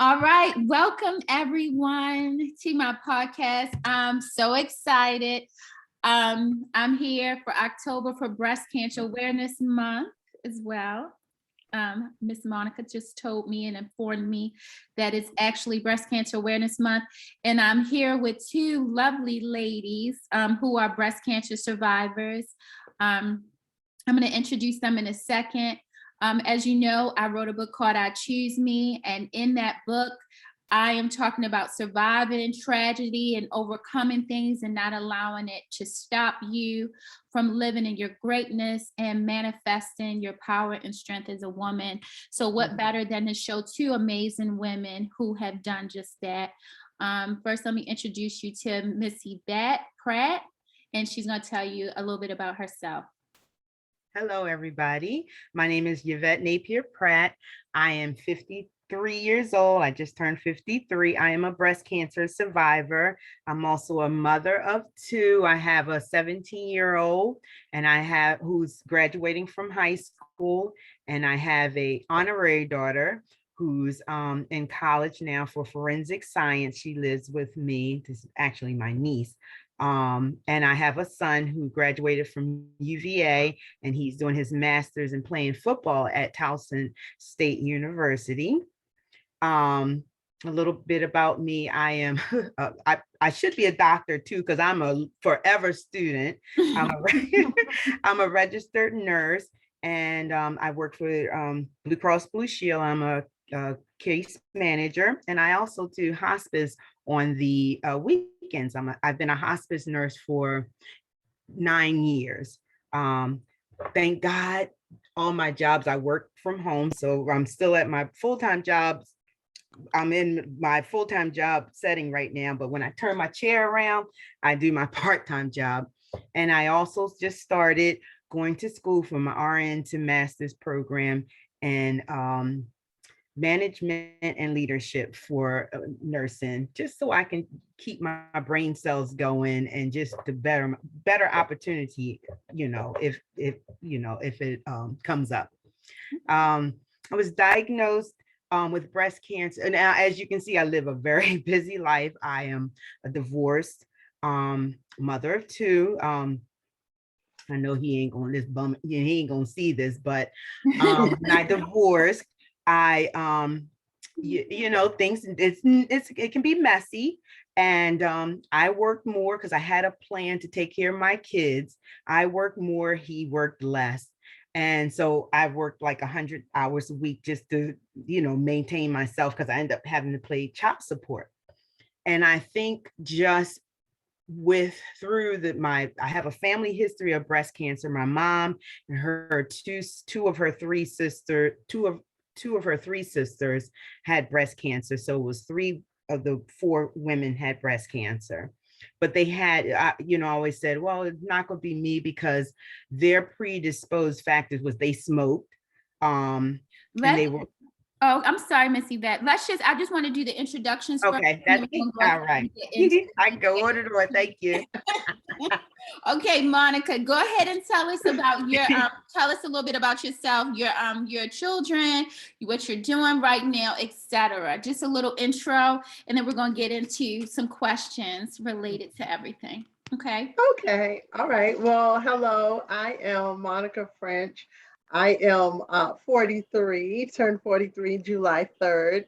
All right, welcome everyone to my podcast. I'm so excited. I'm here for October for Breast Cancer Awareness Month as well. Miss Monica just told me and informed me that it's actually Breast Cancer Awareness Month, and I'm here with two lovely ladies who are breast cancer survivors. I'm going to introduce them in a second. As you know, I wrote a book called I Choose Me, and in that book, I am talking about surviving tragedy and overcoming things and not allowing it to stop you from living in your greatness and manifesting your power and strength as a woman. So what better than to show two amazing women who have done just that. First, let me introduce you to Miss Yvette Pratt, and she's going to tell you a little bit about herself. Hello, everybody. My name is Yvette Napier Pratt. I am 53 years old. I just turned 53. I am a breast cancer survivor. I'm also a mother of two. I have a 17-year-old who's graduating from high school, and I have a honorary daughter who's in college now for forensic science. She lives with me. This is actually my niece. And I have a son who graduated from UVA, and he's doing his master's and playing football at Towson State University. A little bit about me. I am, I should be a doctor too, because I'm a forever student. I'm a registered nurse, and I work for Blue Cross Blue Shield. I'm a case manager, and I also do hospice on the weekends. I've been a hospice nurse for 9 years. Thank God, all my jobs I work from home, so I'm still at my full-time jobs. I'm in my full-time job setting right now, but when I turn my chair around, I do my part-time job. And I also just started going to school for my RN to master's program and management and leadership for nursing, just so I can keep my brain cells going and just the better opportunity, if it comes up. I was diagnosed with breast cancer. And now, as you can see, I live a very busy life. I am a divorced mother of two. I know he ain't gonna see this, but when I divorced, I things it can be messy, and I worked more because I had a plan to take care of my kids. I worked more, he worked less, and so I worked like 100 hours a week just to maintain myself, because I ended up having to pay child support. And I think just I have a family history of breast cancer. My mom and her two of her three sisters had breast cancer. So it was 3 of the 4 women had breast cancer. But they had, I always said, well, it's not going to be me, because their predisposed factors was they smoked. And they were. Oh, I'm sorry, Miss Yvette. I just want to do the introductions first. Okay, that's all right. I can go order the door. Thank you. Okay, Monica, go ahead and tell us about tell us a little bit about yourself, your children, what you're doing right now, etc. Just a little intro, and then we're going to get into some questions related to everything. Okay. Okay. All right. Well, hello. I am Monica French. I am 43, turned 43 July 3rd.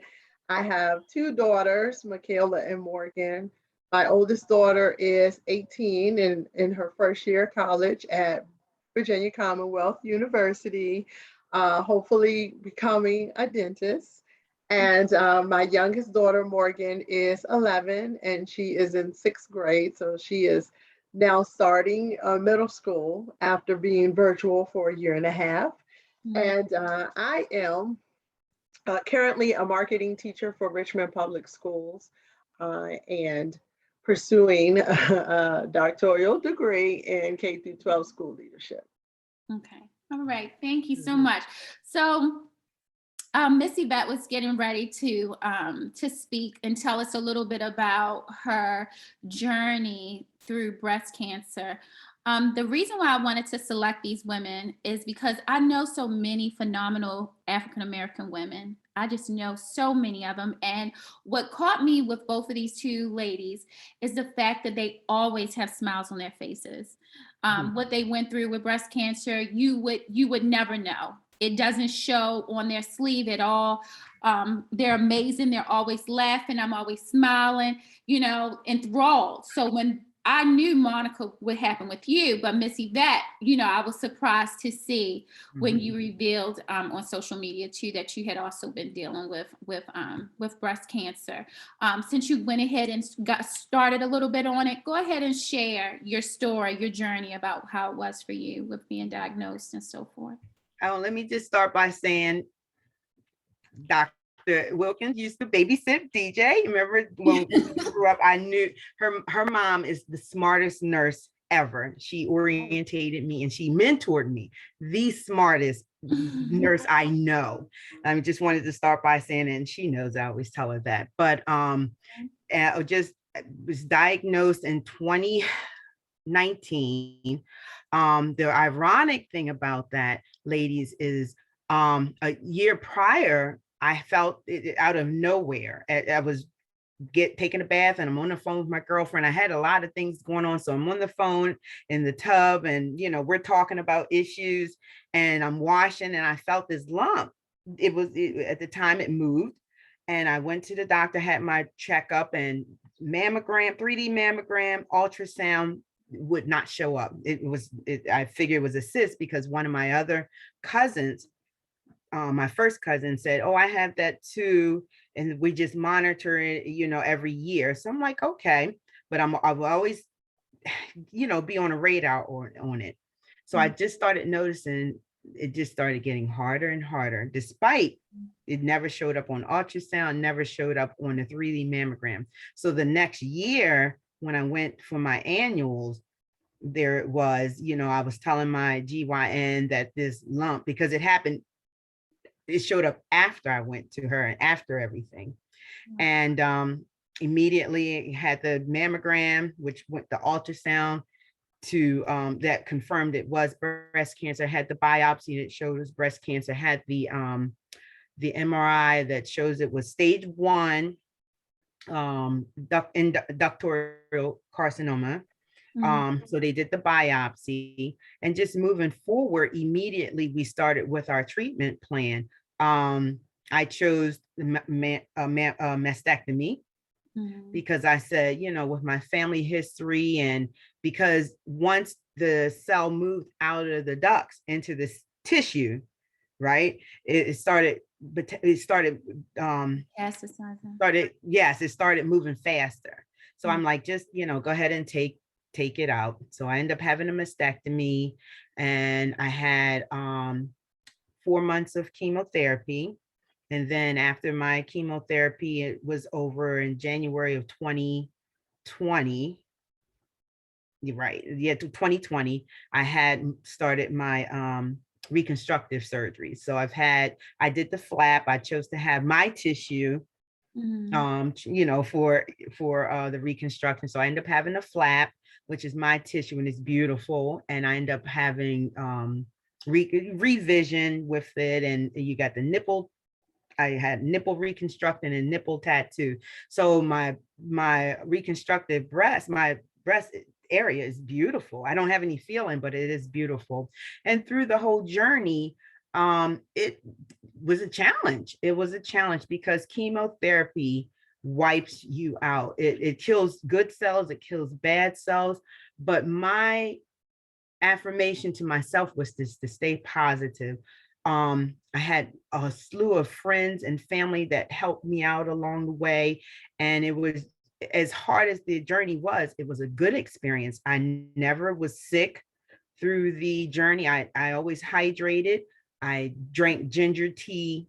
I have 2 daughters, Michaela and Morgan. My oldest daughter is 18 and in her first year of college at Virginia Commonwealth University, hopefully becoming a dentist. And my youngest daughter, Morgan, is 11 and she is in 6th grade. So she is now starting middle school after being virtual for a year and a half. And I am currently a marketing teacher for Richmond Public Schools and pursuing a doctoral degree in K through 12 school leadership. Okay. All right. Thank you so much. So Miss Yvette was getting ready to speak and tell us a little bit about her journey through breast cancer. The reason why I wanted to select these women is because I know so many phenomenal African-American women. I just know so many of them. And what caught me with both of these two ladies is the fact that they always have smiles on their faces. What they went through with breast cancer, you would never know. It doesn't show on their sleeve at all. They're amazing. They're always laughing. I'm always smiling, enthralled. So when I knew Monica would happen with you, but Miss Yvette, I was surprised to see when you revealed on social media too that you had also been dealing with breast cancer. Since you went ahead and got started a little bit on it, go ahead and share your story, your journey about how it was for you with being diagnosed and so forth. Oh, let me just start by saying Dr. Wilkins used to babysit DJ. Remember when we grew up, I knew her mom is the smartest nurse ever. She orientated me and she mentored me, the smartest nurse I know. I just wanted to start by saying it, and she knows I always tell her that. But I just was diagnosed in 2019. The ironic thing about that, ladies, is a year prior, I felt it out of nowhere. I was taking a bath and I'm on the phone with my girlfriend. I had a lot of things going on. So I'm on the phone in the tub and, we're talking about issues and I'm washing and I felt this lump. At the time it moved and I went to the doctor, had my checkup and mammogram, 3D mammogram, ultrasound would not show up. I figured it was a cyst because one of my other cousins, my first cousin said, "Oh, I have that too." And we just monitor it, every year. So I'm like, okay, but I will always, be on a radar on it. So I just started noticing it just started getting harder and harder, despite it never showed up on ultrasound, never showed up on the 3D mammogram. So the next year, when I went for my annuals, there it was, I was telling my GYN that this lump, because it showed up after I went to her and after everything. And immediately had the mammogram, which went the ultrasound to that confirmed it was breast cancer, had the biopsy that showed it was breast cancer, had the MRI that shows it was stage 1 ductal carcinoma. So they did the biopsy and just moving forward, immediately we started with our treatment plan. I chose the mastectomy because I said, with my family history and because once the cell moved out of the ducts into this tissue, right, it started moving faster. So I'm like, just, go ahead and take it out. So I ended up having a mastectomy and I had 4 months of chemotherapy. And then after my chemotherapy, it was over in January of 2020. You're right. Yeah, to 2020, I had started my reconstructive surgery. So I did the flap. I chose to have my tissue for the reconstruction. So I ended up having a flap, which is my tissue and it's beautiful. And I ended up having revision with it. And you got the nipple. I had nipple reconstruction and nipple tattoo. So my reconstructive my breast area is beautiful. I don't have any feeling, but it is beautiful. And through the whole journey, it was a challenge. It was a challenge because chemotherapy wipes you out. It kills good cells, it kills bad cells. But my affirmation to myself was to stay positive. I had a slew of friends and family that helped me out along the way. And it was, as hard as the journey was, it was a good experience. I never was sick through the journey. I always hydrated. I drank ginger tea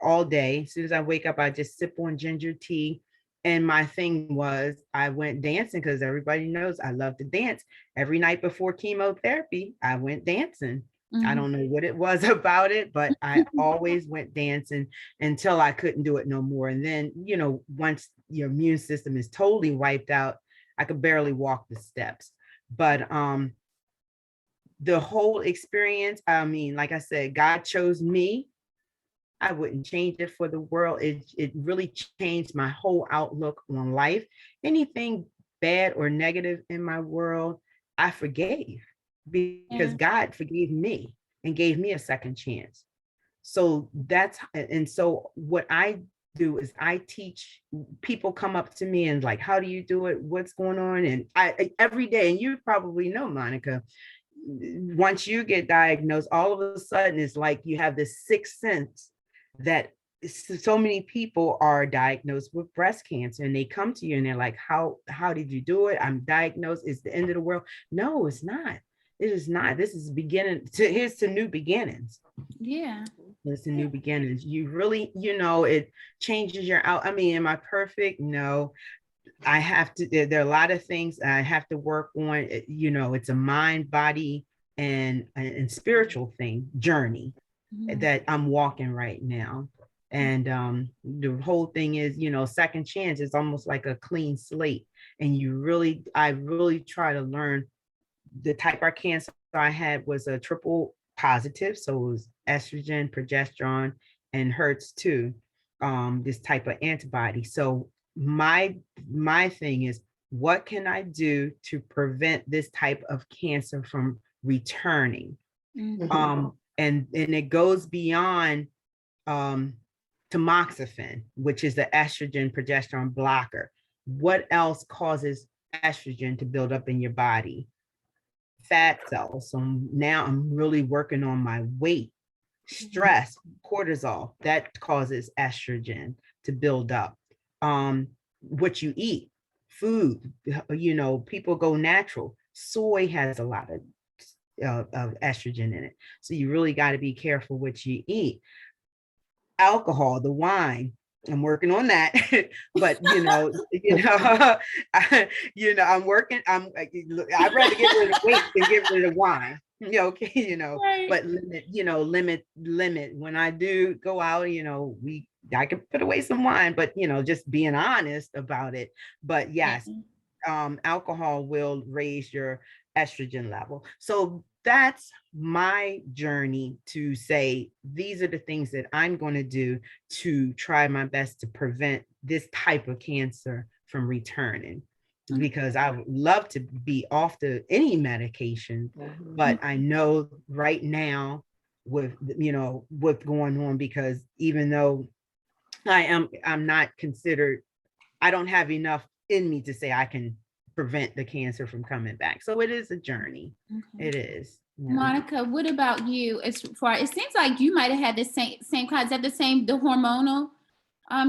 all day. As soon as I wake up, I just sip on ginger tea. And my thing was I went dancing because everybody knows I love to dance. Every night before chemotherapy, I went dancing. I don't know what it was about it, but I always went dancing until I couldn't do it no more. And then, once your immune system is totally wiped out, I could barely walk the steps. But the whole experience, I mean, like I said, God chose me I wouldn't change it for the world. It really changed my whole outlook on life. Anything bad or negative in my world, I forgave because Yeah. God forgave me and gave me a second chance. So so what I do is I teach people come up to me and like, how do you do it? What's going on? And every day, and you probably know, Monica, once you get diagnosed, all of a sudden it's like you have this sixth sense that so many people are diagnosed with breast cancer and they come to you and they're like, how did you do it? I'm diagnosed. It's the end of the world. No, it's not. It is not. This is here's to new beginnings. Yeah. It's a new beginnings. You really, it changes your out. I mean, am I perfect? No. I have to, there are a lot of things I have to work on. It's a mind, body, and spiritual journey that I'm walking right now. And the whole thing is, second chance is almost like a clean slate. And I really try to learn. The type of cancer I had was a triple positive. So it was estrogen, progesterone, and HER2, this type of antibody. So my thing is, what can I do to prevent this type of cancer from returning? Mm-hmm. And it goes beyond tamoxifen, which is the estrogen progesterone blocker. What else causes estrogen to build up in your body? Fat cells. So now I'm really working on my weight, stress, cortisol, that causes estrogen to build up. What you eat, food, people go natural. Soy has a lot of estrogen in it. So you really got to be careful what you eat. Alcohol, the wine, I'm working on that. But I'm working. I'd rather get rid of weight than get rid of wine. Okay, Right. but limit. When I do go out, I can put away some wine, but just being honest about it. But yes, alcohol will raise your estrogen level. So that's my journey to say, these are the things that I'm going to do to try my best to prevent this type of cancer from returning. Because I would love to be off any medication, but I know right now with what's going on, because even though I'm not considered, I don't have enough in me to say I can prevent the cancer from coming back. So it is a journey. Okay. It is. Yeah. Monica, what about you? As far, it seems like you might have had the same kind. Is that the hormonal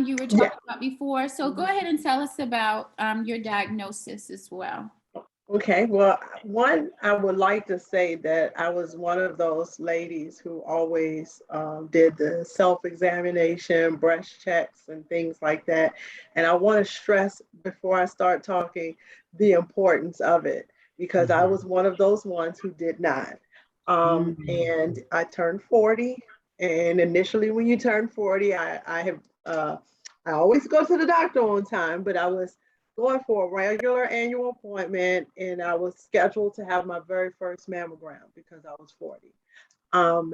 you were talking about before? So go ahead and tell us about your diagnosis as well. Okay, well, one, I would like to say that I was one of those ladies who always did the self-examination, breast checks, and things like that. And I want to stress before I start talking the importance of it, because I was one of those ones who did not. And I turned 40. And initially, when you turn 40, I always go to the doctor on time, but I was going for a regular annual appointment, and I was scheduled to have my very first mammogram because I was 40.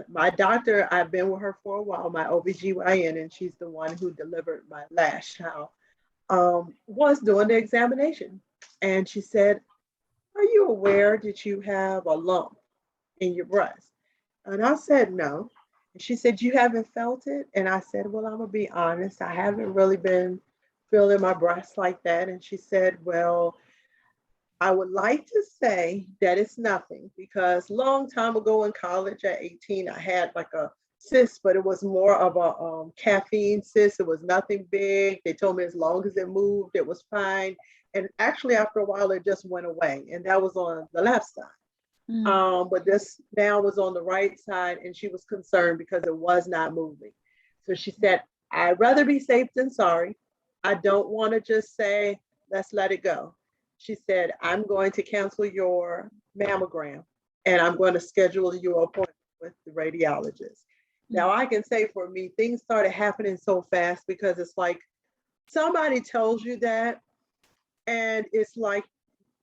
My doctor, I've been with her for a while, my OBGYN, and she's the one who delivered my last child, was doing the examination. And she said, "Are you aware that you have a lump in your breast?" And I said, "No." And she said, "You haven't felt it?" And I said, "Well, I'm going to be honest. I haven't really been feeling my breast like that." And she said, "Well, I would like to say that it's nothing, because long time ago in college at 18, I had like a cyst, but it was more of a caffeine cyst. It was nothing big. They told me as long as it moved, it was fine. And actually, after a while, it just went away. And that was on the left side. But this now was on the right side, and she was concerned because it was not moving. So she said, "I'd rather be safe than sorry. I don't want to just say, let's let it go." She said, "I'm going to cancel your mammogram, and I'm going to schedule you an appointment with the radiologist." Now, I can say for me, things started happening so fast, because it's like somebody tells you that, and it's like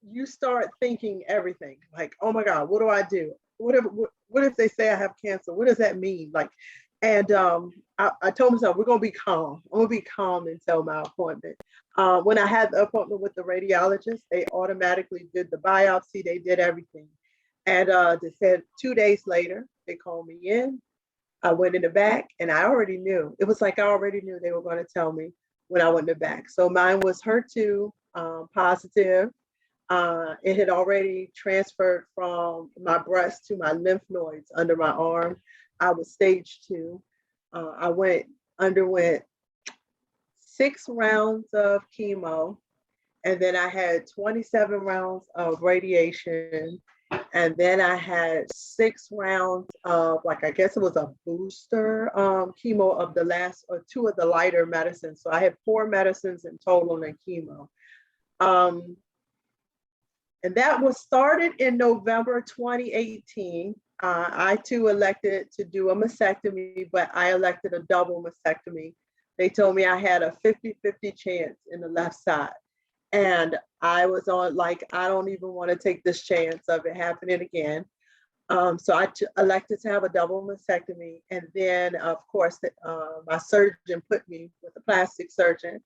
you start thinking everything like, "Oh my God, what do I do? What if they say I have cancer? What does that mean?" Like, And I told myself, we're going to be calm. I'm going to be calm until my appointment. When I had the appointment with the radiologist, they automatically did the biopsy. They did everything. And they said 2 days later, they called me in. I went in the back and I already knew. It was like I already knew they were going to tell me when I went in the back. So mine was HER2 positive. It had already transferred from my breast to my lymph nodes under my arm. I was stage 2. I underwent 6 rounds of chemo, and then I had 27 rounds of radiation, and then I had 6 rounds of, like, I guess it was a booster chemo of the last, or 2 of the lighter medicines. So I had 4 medicines in total in chemo. And that was started in November 2018. I too elected to do a mastectomy, but I elected a double mastectomy. They told me I had a 50-50 chance in the left side. And I was on, like, I don't even want to take this chance of it happening again. So I elected to have a double mastectomy. And then, of course, my surgeon put me with a plastic surgeon.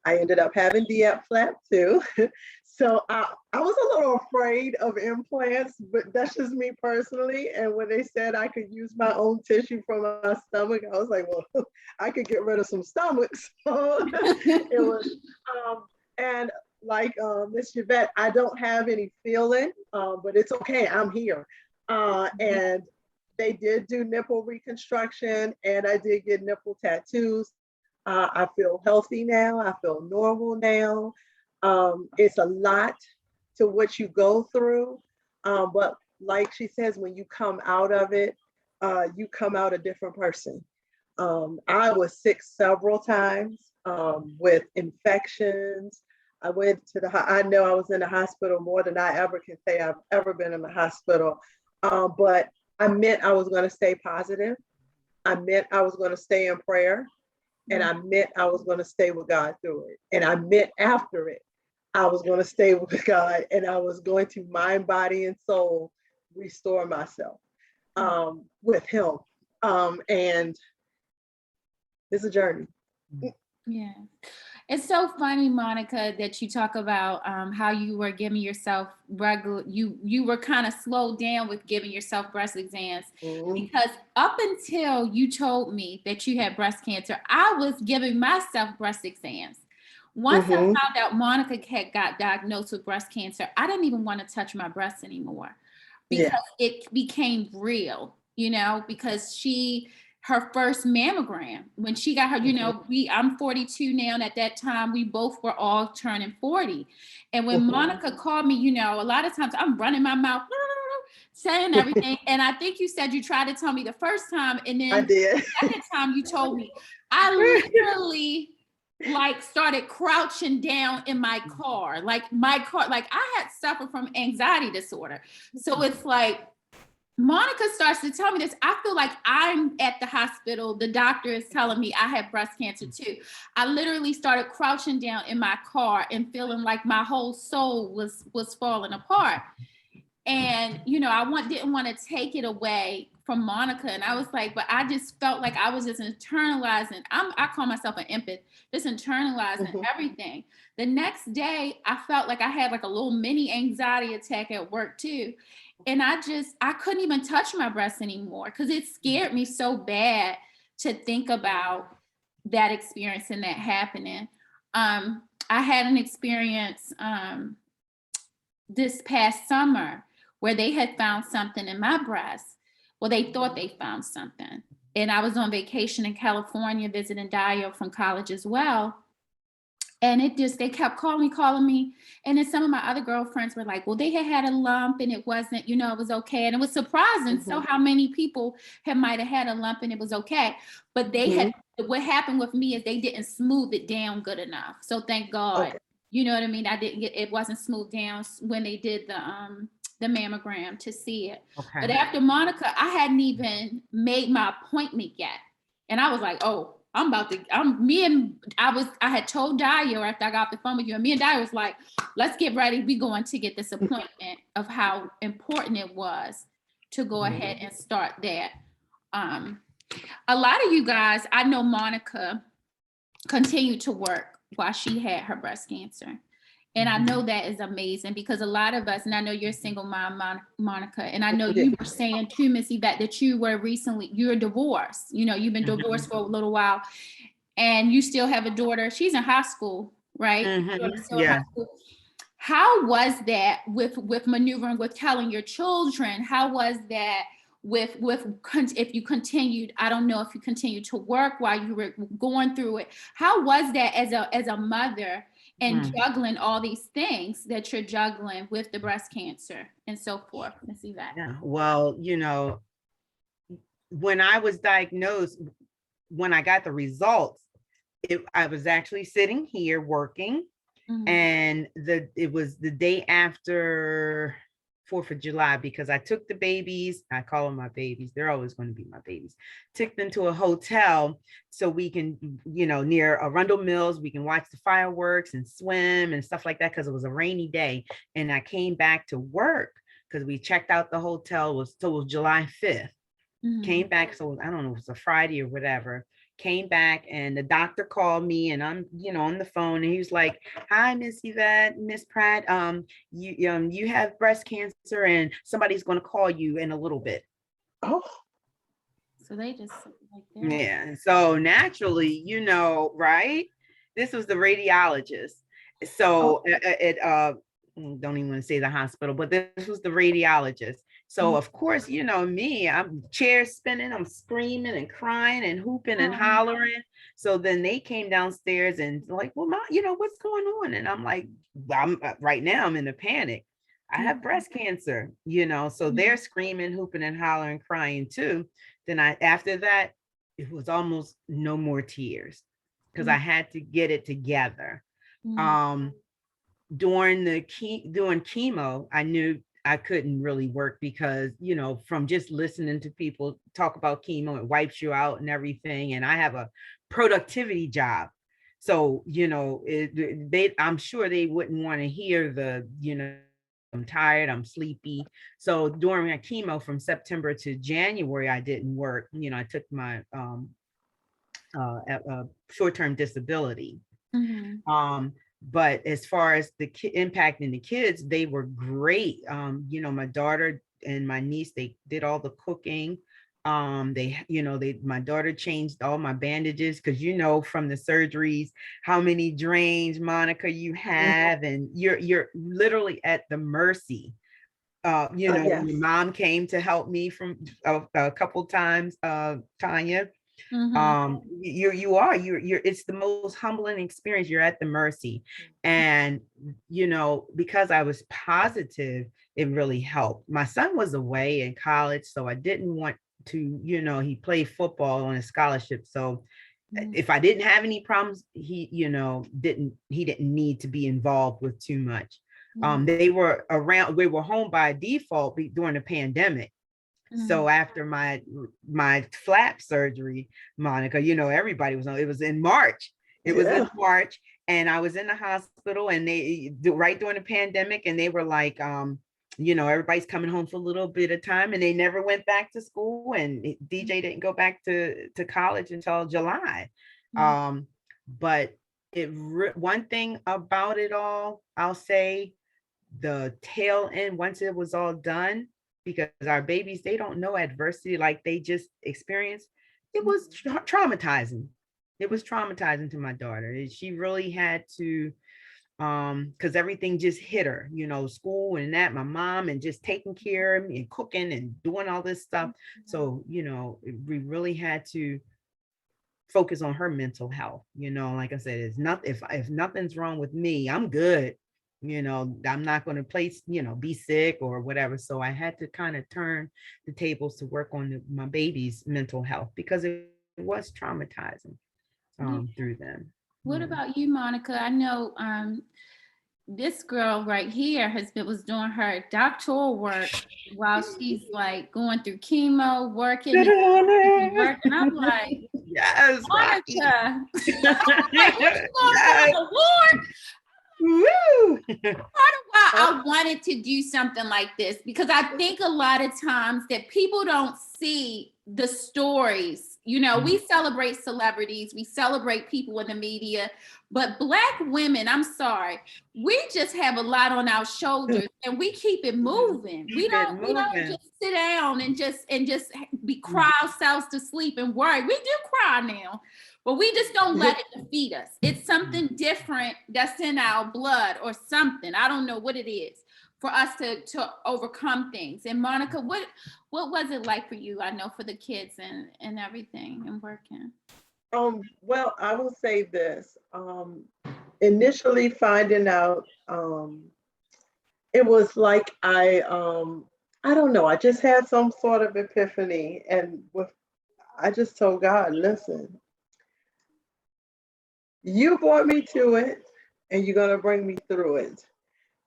I ended up having DF flap too. So I was a little afraid of implants, but that's just me personally. And when they said I could use my own tissue from my stomach, I was like, well, I could get rid of some stomachs. So it was, and like Miss Yvette, I don't have any feeling, but it's okay, I'm here. And they did do nipple reconstruction, and I did get nipple tattoos. I feel healthy now. I feel normal now. It's a lot to what you go through. But like she says, when you come out of it, you come out a different person. I was sick several times with infections. I went to I know I was in the hospital more than I ever can say I've ever been in the hospital. But I meant I was going to stay positive. I meant I was going to stay in prayer. And I meant I was going to stay with God through it. And I meant after it, I was going to stay with God, and I was going to mind, body, and soul restore myself with Him. And it's a journey. Yeah. It's so funny, Monica, that you talk about how you were giving yourself you were kind of slowed down with giving yourself breast exams, because up until you told me that you had breast cancer, I was giving myself breast exams. Once I found out Monica had got diagnosed with breast cancer, I didn't even want to touch my breasts anymore, because it became real, because her first mammogram, when she got her, I'm 42 now, and at that time we both were all turning 40. And when Monica called me, a lot of times I'm running my mouth, saying everything. And I think you said you tried to tell me the first time, and then I did. The second time you told me, I literally started crouching down in my car. Like I had suffered from anxiety disorder. So it's like, Monica starts to tell me this. I feel like I'm at the hospital. The doctor is telling me I have breast cancer too. I literally started crouching down in my car and feeling like my whole soul was falling apart. And, I didn't want to take it away from Monica. And I was like, but I just felt like I was just internalizing. I call myself an empath, just internalizing everything. The next day, I felt like I had like a little mini anxiety attack at work too. And I couldn't even touch my breasts anymore, because it scared me so bad to think about that experience and that happening. I had an experience this past summer where they had found something in my breast. Well, they thought they found something. And I was on vacation in California visiting Dio from college as well. And they kept calling me. And then some of my other girlfriends were like, well, they had a lump and it wasn't, it was okay. And it was surprising. So how many people might have had a lump and it was okay. But what happened with me is they didn't smooth it down good enough. So thank God, you know what I mean? It wasn't smoothed down when they did the mammogram to see it. Okay. But after Monica, I hadn't even made my appointment yet. And I was like, oh, I had told Dio after I got off the phone with you, and me and Dio was like, let's get ready. We're going to get this appointment of how important it was to go ahead and start that. A lot of you guys, I know Monica continued to work while she had her breast cancer. And I know that is amazing because a lot of us, and I know you're a single mom, Monica, and I know you were saying too, Miss Yvette, that you're divorced. You know, you've been divorced for a little while and you still have a daughter. She's in high school, right? Still in high school. How was that with maneuvering, with telling your children? How was that if you continued, I don't know if you continued to work while you were going through it. How was that as a mother and juggling all these things that you're juggling with the breast cancer and so forth, Miss Yvette? Yeah, well, you know, when I was diagnosed, when I got the results, I was actually sitting here working, and it was the day after 4th of July, because I took the babies, I call them my babies, they're always going to be my babies, took them to a hotel so we can, you know, near Arundel Mills, we can watch the fireworks and swim and stuff like that, because it was a rainy day. And I came back to work because we checked out the hotel, it was July 5th. Came back, so I don't know, it was a Friday or whatever. Came back and the doctor called me, and I'm, you know, on the phone, and he was like, "Hi, Miss Yvette, Miss Pratt, you have breast cancer, and somebody's going to call you in a little bit." Oh, so they just like that. Yeah. So naturally, you know, right? This was the radiologist. So don't even want to say the hospital, but this was the radiologist. So of course, you know me, I'm chair spinning, I'm screaming and crying and hooping and hollering. So then they came downstairs and like, "Well, Mom, you know, what's going on?" And I'm like, right now I'm in a panic. I have breast cancer, you know, so they're screaming, hooping and hollering, crying too. Then after that, it was almost no more tears because I had to get it together. During chemo, I knew I couldn't really work because, you know, from just listening to people talk about chemo, it wipes you out and everything. And I have a productivity job. So, you know, I'm sure they wouldn't want to hear the, you know, I'm tired, I'm sleepy. So during my chemo from September to January, I didn't work. You know, I took my short-term disability. But as far as the impacting the kids, they were great. You know, my daughter and my niece, they did all the cooking. My daughter changed all my bandages because, you know, from the surgeries, how many drains, Monica, you have, and you're literally at the mercy. Your mom came to help me from a couple times, Tanya. You're it's the most humbling experience. You're at the mercy. And you know, because I was positive, it really helped. My son was away in college, so I didn't want to, you know, he played football on a scholarship, so if I didn't have any problems, he, you know, didn't need to be involved with too much. We were home by default during the pandemic. So after my flap surgery, Monica, you know, everybody was on, it was in March. It was in March, and I was in the hospital, and they right during the pandemic, and they were like, you know, everybody's coming home for a little bit of time, and they never went back to school, and DJ didn't go back to college until July. But one thing about it all, I'll say, the tail end, once it was all done, because our babies, they don't know adversity like they just experienced. It was traumatizing. It was traumatizing to my daughter. She really had to, because everything just hit her, you know, school and that, my mom, and just taking care of me and cooking and doing all this stuff. So, you know, we really had to focus on her mental health. You know, like I said, it's not, if nothing's wrong with me, I'm good. You know, I'm not going to be sick or whatever. So I had to kind of turn the tables to work on my baby's mental health, because it was traumatizing through them. What about you, Monica? I know this girl right here was doing her doctoral work while she's like going through chemo, working. I'm like, yes, Monica, award. Woo! Part of why I wanted to do something like this, because I think a lot of times that people don't see the stories. You know, we celebrate celebrities, we celebrate people in the media, but Black women, I'm sorry, we just have a lot on our shoulders and we keep it moving. We don't just sit down and just cry ourselves to sleep and worry. We do cry now, but we just don't let it defeat us. It's something different that's in our blood or something. I don't know what it is for us to overcome things. And Monica, what was it like for you? I know for the kids and everything and working. Well, I will say this. Initially finding out, it was like I don't know, I just had some sort of epiphany, and I just told God, listen, you brought me to it and you're gonna bring me through it.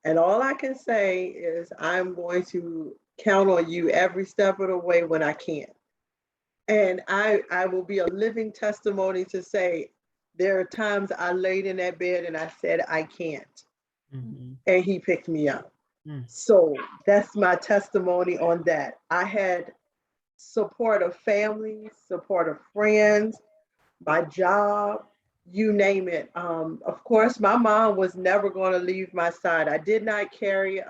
And all I can say is I'm going to count on you every step of the way when I can. And I will be a living testimony to say there are times I laid in that bed and I said, I can't. And he picked me up. So that's my testimony on that. I had support of family, support of friends, my job, you name it. Of course, my mom was never going to leave my side. I did not carry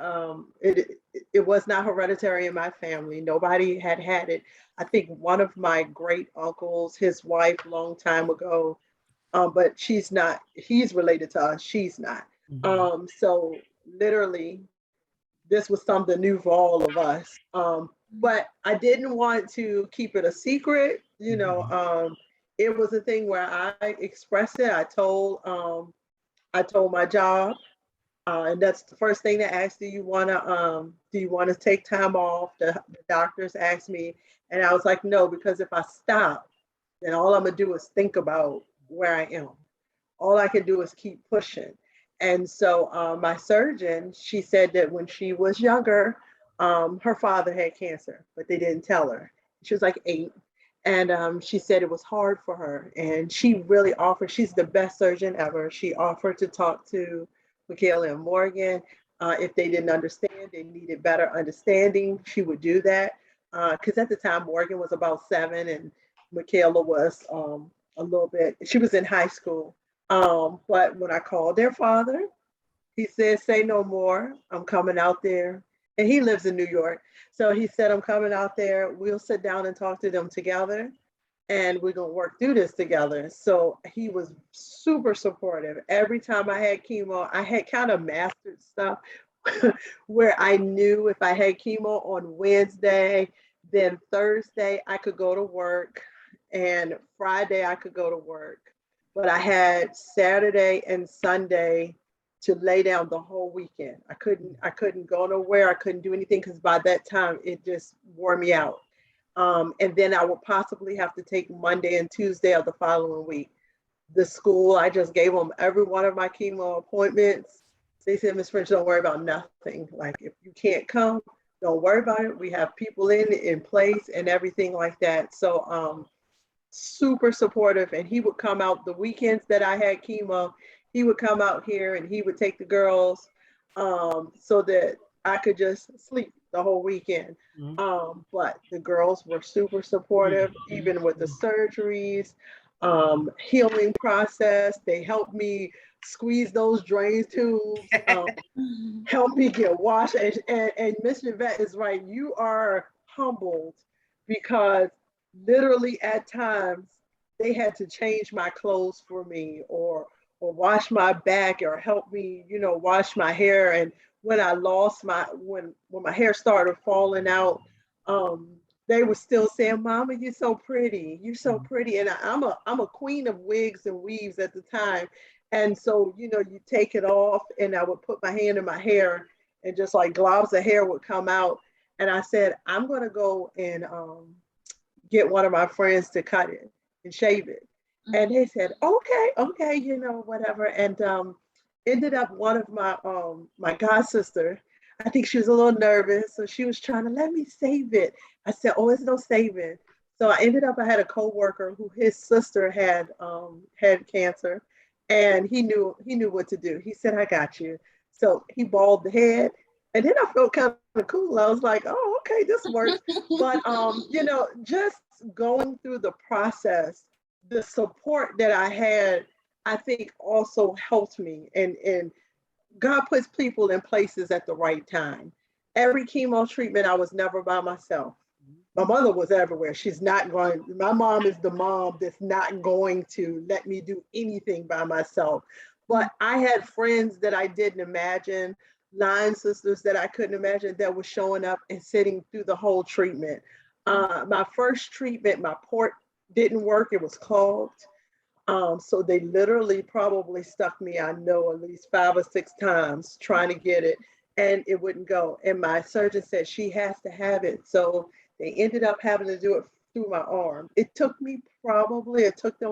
it was not hereditary in my family. Nobody had it. I think one of my great uncles, his wife, long time ago, but she's not. He's related to us. She's not. So literally, this was something new for all of us. But I didn't want to keep it a secret. You know, it was a thing where I expressed it. I told my job, and that's the first thing they asked. Do you want to take time off? The doctors asked me, and I was like, no, because if I stop, then all I'm gonna do is think about where I am. All I can do is keep pushing. And so my surgeon, she said that when she was younger, her father had cancer, but they didn't tell her. She was like 8. And she said it was hard for her. And she really offered, she's the best surgeon ever. She offered to talk to Michaela and Morgan. If they didn't understand, they needed better understanding, she would do that. Because at the time, Morgan was about 7 and Michaela was a little bit, she was in high school. But when I called their father, he said, say no more. I'm coming out there. And he lives in New York. So he said, I'm coming out there. We'll sit down and talk to them together. And we're going to work through this together. So he was super supportive. Every time I had chemo, I had kind of mastered stuff where I knew if I had chemo on Wednesday, then Thursday I could go to work and Friday I could go to work. But I had Saturday and Sunday to lay down the whole weekend. I couldn't go nowhere. I couldn't do anything because by that time it just wore me out. And then I would possibly have to take Monday and Tuesday of the following week. The school, I just gave them every one of my chemo appointments. They said, Ms. French, don't worry about nothing. Like if you can't come, don't worry about it. We have people in place and everything like that. So super supportive. And he would come out the weekends that I had chemo. He would come out here and he would take the girls so that I could just sleep the whole weekend. But the girls were super supportive, even with the surgeries, healing process. They helped me squeeze those drain tubes, help me get washed. And Miss Yvette is right. You are humbled because literally at times they had to change my clothes for me or wash my back or help me, wash my hair. And when I lost when my hair started falling out, they were still saying, Mama, you're so pretty. You're so pretty. And I'm a queen of wigs and weaves at the time. And so, you take it off and I would put my hand in my hair and just like globs of hair would come out. And I said, I'm going to go and get one of my friends to cut it and shave it. And they said, okay, whatever. And ended up one of my god sister, I think she was a little nervous. So she was trying to let me save it. I said, oh, it's no saving. So I had a coworker who his sister had cancer and he knew what to do. He said, I got you. So he balled the head. And then I felt kind of cool. I was like, oh, okay, this works. But, just going through the process, the support that I had, I think also helped me. And God puts people in places at the right time. Every chemo treatment, I was never by myself. My mother was everywhere. She's not going, my mom is the mom that's not going to let me do anything by myself. But I had friends that I didn't imagine, line sisters that I couldn't imagine that were showing up and sitting through the whole treatment. My first treatment, my port didn't work, it was clogged. So they literally probably stuck me, I know, at least 5 or 6 times trying to get it, and it wouldn't go. And my surgeon said she has to have it. So they ended up having to do it through my arm. It took them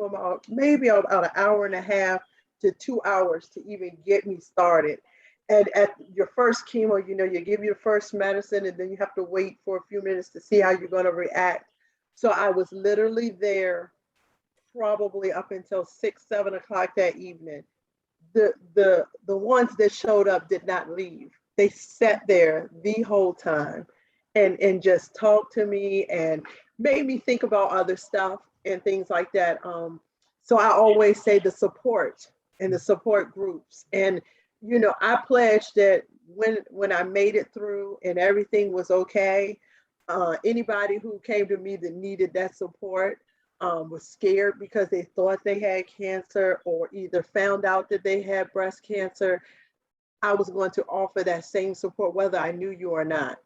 about maybe about an hour and a half to 2 hours to even get me started. And at your first chemo, you give your first medicine and then you have to wait for a few minutes to see how you're going to react. So I was literally there probably up until 6, 7 o'clock that evening. The ones that showed up did not leave. They sat there the whole time and just talked to me and made me think about other stuff and things like that. So I always say the support and the support groups. And I pledged that when I made it through and everything was okay, anybody who came to me that needed that support, was scared because they thought they had cancer or either found out that they had breast cancer, I was going to offer that same support, whether I knew you or not.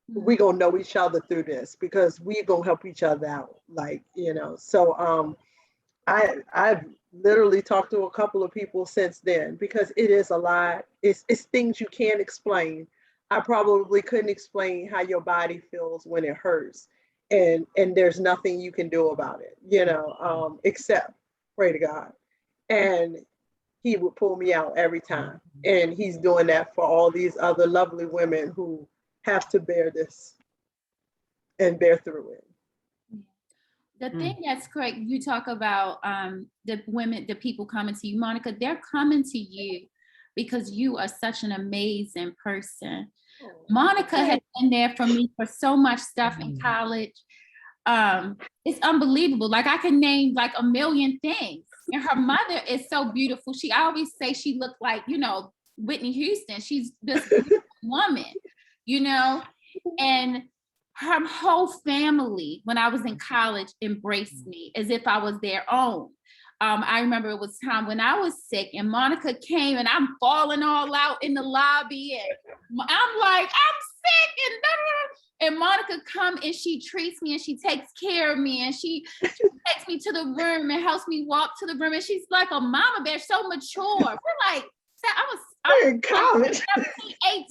We're going to know each other through this because we're going to help each other out. So I've literally talked to a couple of people since then because it is a lot. It's things you can't explain. I probably couldn't explain how your body feels when it hurts. And there's nothing you can do about it, except pray to God. And he would pull me out every time. And he's doing that for all these other lovely women who have to bear this and bear through it. The thing that's correct, you talk about the people coming to you, Monica, they're coming to you because you are such an amazing person. Monica has been there for me for so much stuff in college. It's unbelievable. Like I can name like a million things. And her mother is so beautiful. I always say she looked like, Whitney Houston. She's this beautiful woman, and her whole family, when I was in college, embraced me as if I was their own. I remember it was time when I was sick and Monica came and I'm falling all out in the lobby and I'm like, I'm sick and Monica come and she treats me and she takes care of me and she takes me to the room and helps me walk to the room and she's like a mama bear, so mature. We're like, I was in college, 17, 18,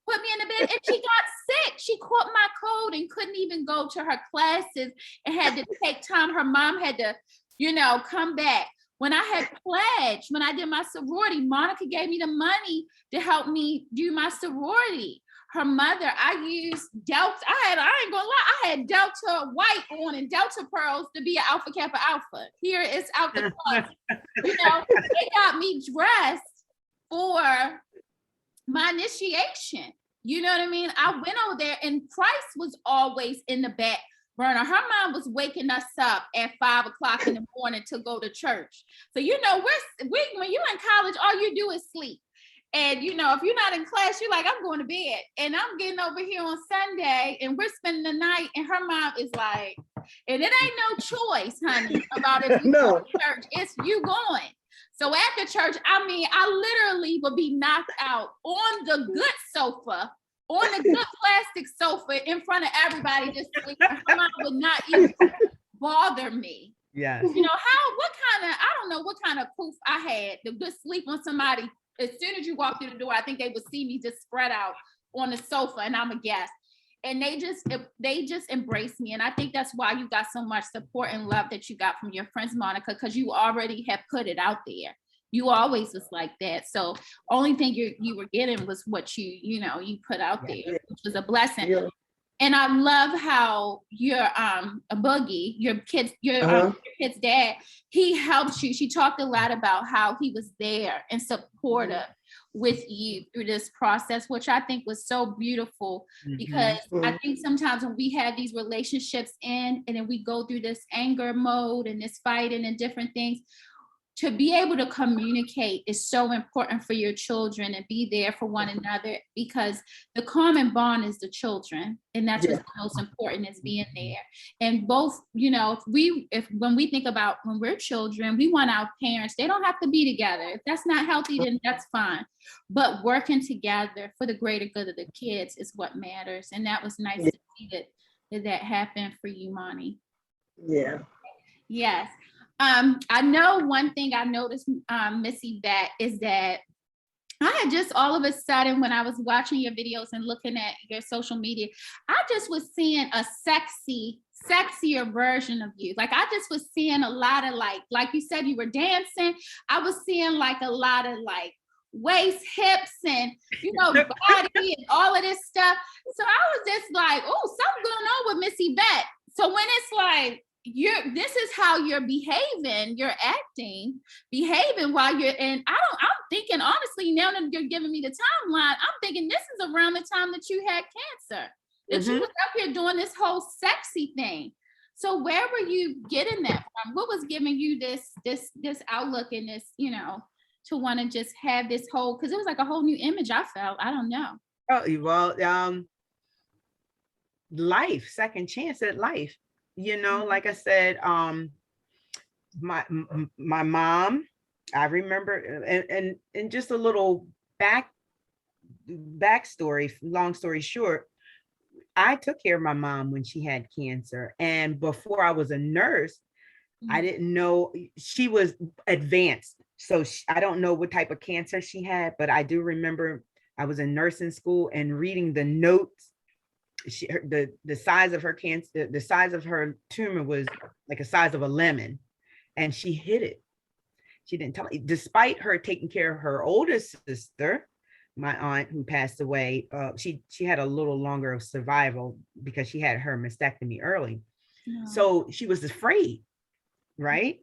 put me in the bed and she got sick. She caught my cold and couldn't even go to her classes and had to take time. Her mom had to come back. When I had pledged, when I did my sorority, Monica gave me the money to help me do my sorority. Her mother, I used Delta. I ain't gonna lie, I had Delta white on and Delta pearls to be an Alpha Kappa Alpha. Here it's out the closet. They got me dressed for my initiation. You know what I mean? I went over there and Christ was always in the back burner. Her mom was waking us up at 5 o'clock in the morning to go to church. So, when you're in college, all you do is sleep. And, if you're not in class, you're like, I'm going to bed. And I'm getting over here on Sunday and we're spending the night. And her mom is like, and it ain't no choice, honey, about if you go to church. It's you going. So after church, I literally would be knocked out on the good sofa, on the good plastic sofa in front of everybody, just sleeping. Her mom would not even bother me. Yes. I don't know what kind of proof I had to just sleep on somebody. As soon as you walk through the door, I think they would see me just spread out on the sofa and I'm a guest. And they just embrace me. And I think that's why you got so much support and love that you got from your friends, Monica, because you already have put it out there. You always was like that. So only thing you were getting was what you put out there, which was a blessing. Yeah. And I love how your a Boogie, your kid's dad, he helped you. She talked a lot about how he was there and supportive with you through this process, which I think was so beautiful, because I think sometimes when we have these relationships and then we go through this anger mode and this fighting and different things, to be able to communicate is so important for your children and be there for one another, because the common bond is the children. And that's what's the most important, is being there. And both, you know, when we think about when we're children, we want our parents, they don't have to be together. If that's not healthy, then that's fine. But working together for the greater good of the kids is what matters. And that was nice to see that happened for you, Monty. Yeah. Yes. I know one thing I noticed, Miss Yvette, is that I had just all of a sudden, when I was watching your videos and looking at your social media, I just was seeing a sexier version of you. Like, I just was seeing a lot of like you said, you were dancing. I was seeing like a lot of like waist, hips, and, you know, body and all of this stuff. So I was just like, oh, something going on with Miss Yvette. So when it's like, this is how you're behaving, you're behaving while you're in, I'm thinking, honestly, now that you're giving me the timeline, I'm thinking this is around the time that you had cancer, that you was up here doing this whole sexy thing. So where were you getting that from? What was giving you this outlook and this, you know, to want to just have this whole, because it was like a whole new image I felt. I don't know. Oh, well, life, second chance at life. You know, like I said, my mom, I remember, and just a little backstory, long story short, I took care of my mom when she had cancer. And before I was a nurse, I didn't know she was advanced. So I don't know what type of cancer she had, but I do remember I was in nursing school and reading the notes. The size of her cancer, the size of her tumor was like the size of a lemon, and she hid it. She didn't tell me, despite her taking care of her oldest sister, my aunt who passed away. She had a little longer of survival because she had her mastectomy early. So she was afraid, right?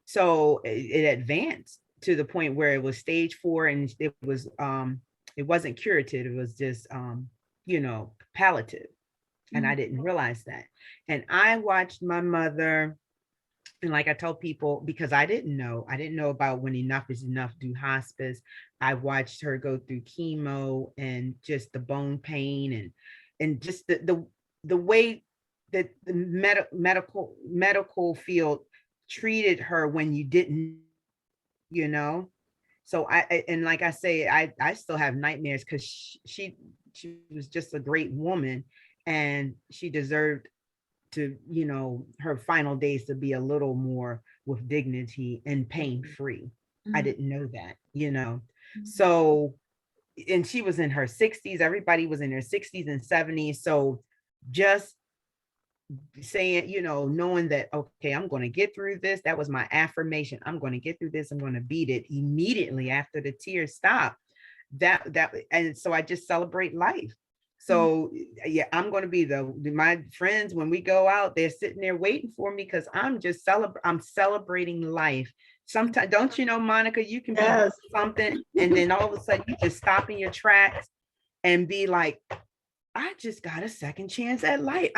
So it advanced to the point where it was stage 4, and it wasn't curative. It was just palliative. And I didn't realize that. And I watched my mother, and like I told people, because I didn't know about when enough is enough, do hospice. I watched her go through chemo and just the bone pain and just the way that the medical field treated her when you didn't, So and like I say, I still have nightmares, because she was just a great woman, and she deserved to, her final days to be a little more with dignity and pain-free. I didn't know that. So, and she was in her 60s. Everybody was in their 60s and 70s. So just saying, knowing that, okay, I'm going to get through this. That was my affirmation. I'm going to get through this. I'm going to beat it. Immediately after the tears stopped, and so I just celebrate life. So yeah, I'm going to be my friends, when we go out, they're sitting there waiting for me, because I'm celebrating life. Sometimes, don't you know, Monica, you can be something, and then all of a sudden you just stop in your tracks and be like, I just got a second chance at life.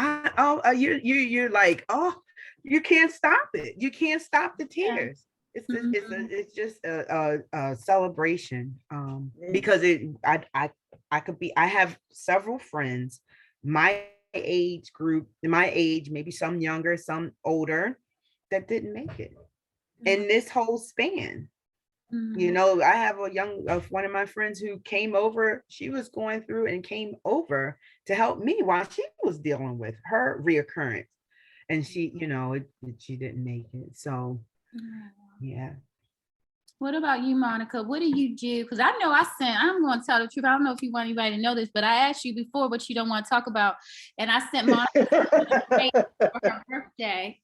You're like, oh, you can't stop it. You can't stop the tears. It's just a celebration, because I have several friends, my age group, maybe some younger, some older, that didn't make it in this whole span. I have one of my friends who came over. She was going through and came over to help me while she was dealing with her reoccurrence, and she didn't make it. So yeah. What about you, Monica? What do you do? Because I know I'm going to tell the truth. I don't know if you want anybody to know this, but I asked you before what you don't want to talk about. And I sent Monica for her birthday.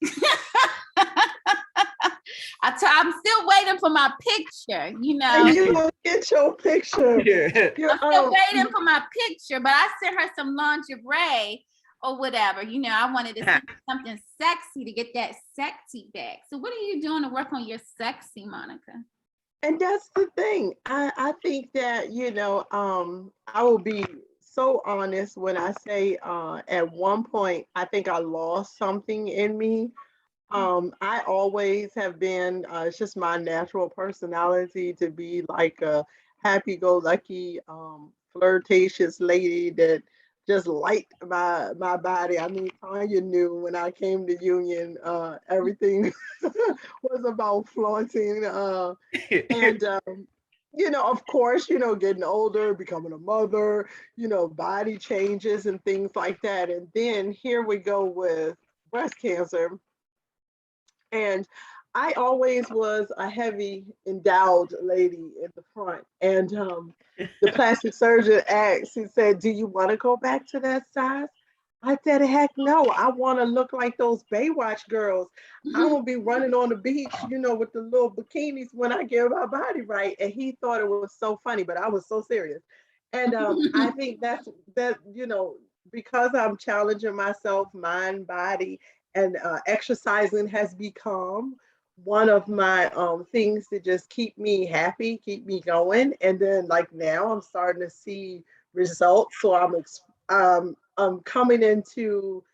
I'm still waiting for my picture, You don't get your picture. Yeah. I'm still waiting for my picture, but I sent her some lingerie or whatever. I wanted to see something sexy to get that sexy back. So what are you doing to work on your sexy, Monica? And that's the thing. I think that, I will be so honest when I say at one point, I think I lost something in me. I always have been, it's just my natural personality to be like a happy-go-lucky, flirtatious lady that just liked my body. I mean, Tanya knew when I came to Union, everything was about flaunting. And of course, getting older, becoming a mother, body changes and things like that. And then here we go with breast cancer. And I always was a heavy endowed lady in the front. And the plastic surgeon asked, he said, "Do you want to go back to that size?" I said, "Heck no, I want to look like those Baywatch girls. I will be running on the beach, with the little bikinis when I get my body right." And he thought it was so funny, but I was so serious. And I think that, because I'm challenging myself, mind, body, and exercising has become one of my things to just keep me happy, keep me going. And then like now I'm starting to see results. So I'm coming into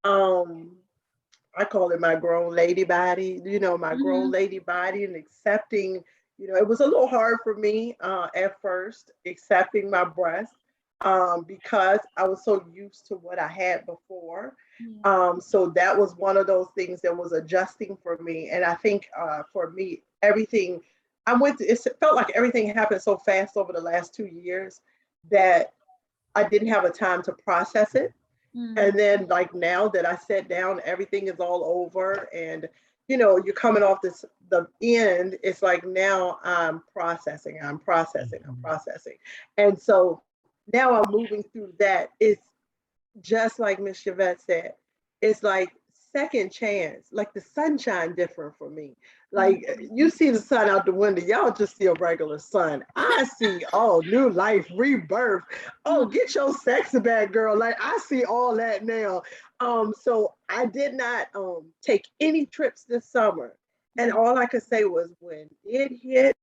I call it my grown lady body, my grown Mhm. lady body, and accepting, it was a little hard for me at first, accepting my breast, because I was so used to what I had before. Yeah. So that was one of those things that was adjusting for me. And I think for me, everything it felt like everything happened so fast over the last 2 years that I didn't have a time to process it. Mm. And then like now that I sat down, everything is all over, and you're coming off the end. It's like now I'm processing. And so now I'm moving through that. It's just like Miss Yvette said, it's like second chance, like the sunshine different for me. Like you see the sun out the window, y'all just see a regular sun. I see, oh, new life, rebirth. Oh, get your sexy back, girl. Like I see all that now. So I did not take any trips this summer. And all I could say was when it hit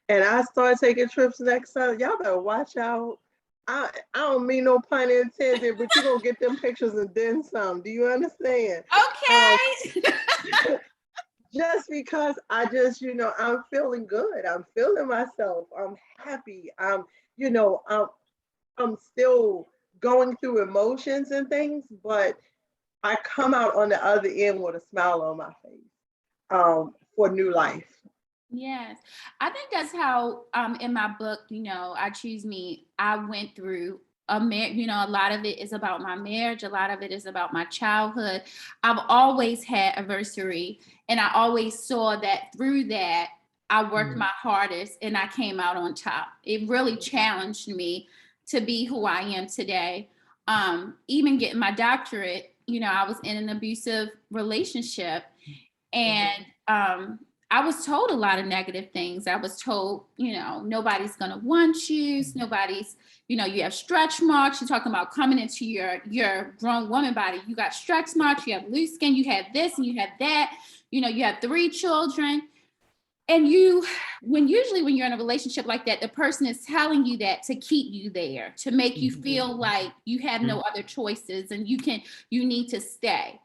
and I started taking trips next summer, y'all better watch out. I don't mean no pun intended, but you're gonna get them pictures and then some. Do you understand? Um, Okay. just because I just, I'm feeling good. I'm feeling myself. I'm happy. I'm still going through emotions and things, but I come out on the other end with a smile on my face, for new life. Yes. I think that's how in my book, I Choose Me, I went through a lot of it is about my marriage, a lot of it is about my childhood. I've always had adversity, and I always saw that through that I worked my hardest and I came out on top. It really challenged me to be who I am today. Even getting my doctorate, I was in an abusive relationship, and I was told a lot of negative things. I was told, nobody's going to want you. Nobody's, you have stretch marks. You're talking about coming into your grown woman body. You got stretch marks. You have loose skin. You have this and you have that. You have 3 children. And usually when you're in a relationship like that, the person is telling you that to keep you there, to make you feel like you have no other choices and you need to stay.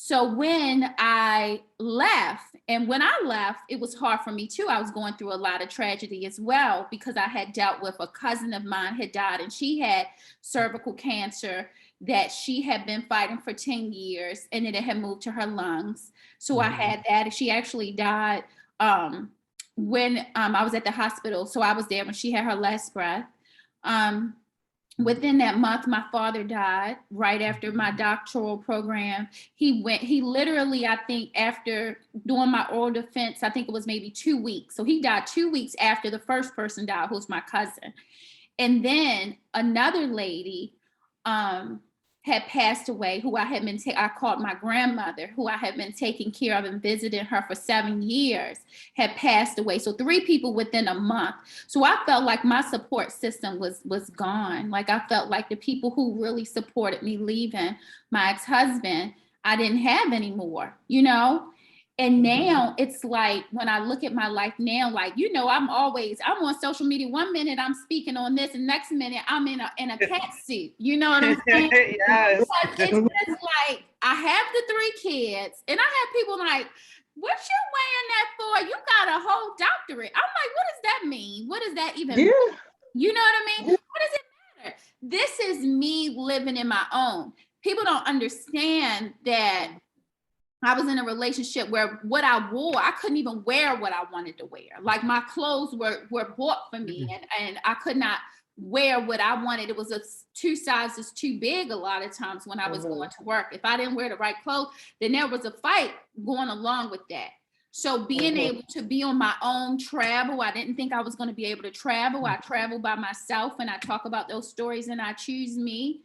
So when I left, and when I left, it was hard for me too. I was going through a lot of tragedy as well, because I had dealt with a cousin of mine had died, and she had cervical cancer that she had been fighting for 10 years, and then it had moved to her lungs. So I had that. She actually died when I was at the hospital. So I was there when she had her last breath. Within that month, my father died right after my doctoral program. He literally, I think, after doing my oral defense, I think it was maybe 2 weeks. So he died 2 weeks after the first person died, who's my cousin. And then another lady had passed away, who I called my grandmother, who I had been taking care of and visiting her for 7 years, had passed away. So 3 people within a month. So I felt like my support system was gone. Like I felt like the people who really supported me leaving my ex-husband, I didn't have anymore, And now it's like, when I look at my life now, like, I'm on social media. 1 minute I'm speaking on this, and next minute I'm in a cat suit. You know what I'm saying? Yes. Because it's just like, I have the 3 kids, and I have people like, what you wearing that for? You got a whole doctorate. I'm like, what does that mean? What does that even mean? You know what I mean? What does it matter? This is me living in my own. People don't understand that I was in a relationship where what I wore, I couldn't even wear what I wanted to wear. Like, my clothes were bought for me, and I could not wear what I wanted. It was 2 sizes too big a lot of times when I was going to work. If I didn't wear the right clothes, then there was a fight going along with that. So being able to be on my own, travel, I didn't think I was going to be able to travel. I travel by myself, and I talk about those stories, and I choose me.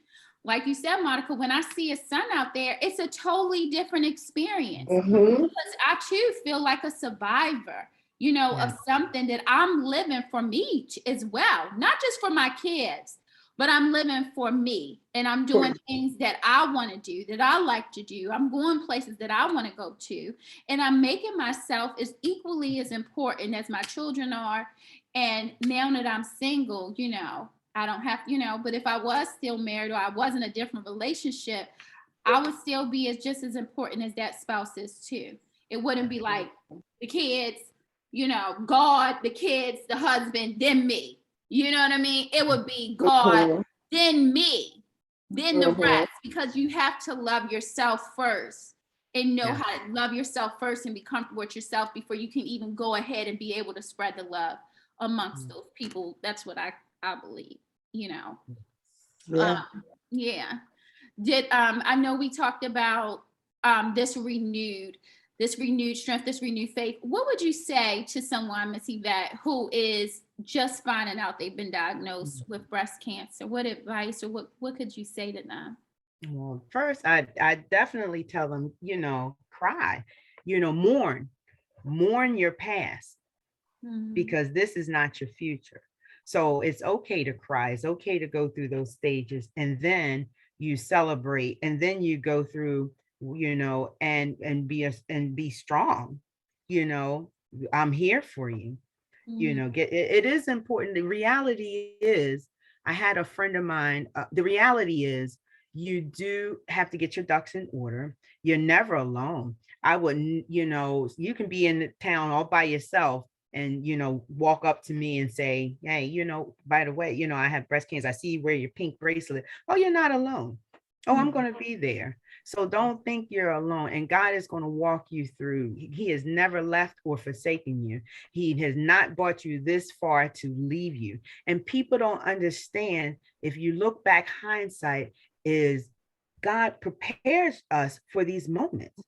Like you said, Monica, when I see a sun out there, it's a totally different experience, because I too feel like a survivor, of something that I'm living for me as well, not just for my kids, but I'm living for me, and I'm doing things that I want to do, that I like to do. I'm going places that I want to go to, and I'm making myself as equally as important as my children are. And now that I'm single, I don't have, but if I was still married, or I was in a different relationship, I would still be just as important as that spouse is too. It wouldn't be like the kids, God, the kids, the husband, then me. You know what I mean? It would be God, then me, then the rest, because you have to love yourself first, and know how to love yourself first and be comfortable with yourself before you can even go ahead and be able to spread the love amongst those people. That's what I believe, Yeah. I know we talked about this renewed strength, this renewed faith. What would you say to someone, Miss Yvette, who is just finding out they've been diagnosed with breast cancer? What advice, or what could you say to them? Well, first, I definitely tell them, cry, mourn your past, because this is not your future. So it's okay to cry. It's okay to go through those stages, and then you celebrate, and then you go through, and be strong. I'm here for you. It is important. The reality is, I had a friend of mine. The reality is, you do have to get your ducks in order. You're never alone. I wouldn't, you can be in the town all by yourself, and walk up to me and say, hey, by the way, I have breast cancer. I see you wear your pink bracelet. Oh, you're not alone. Oh, I'm going to be there. So don't think you're alone, and God is going to walk you through. He has never left or forsaken you. He has not brought you this far to leave you. And people don't understand, if you look back, hindsight is, God prepares us for these moments.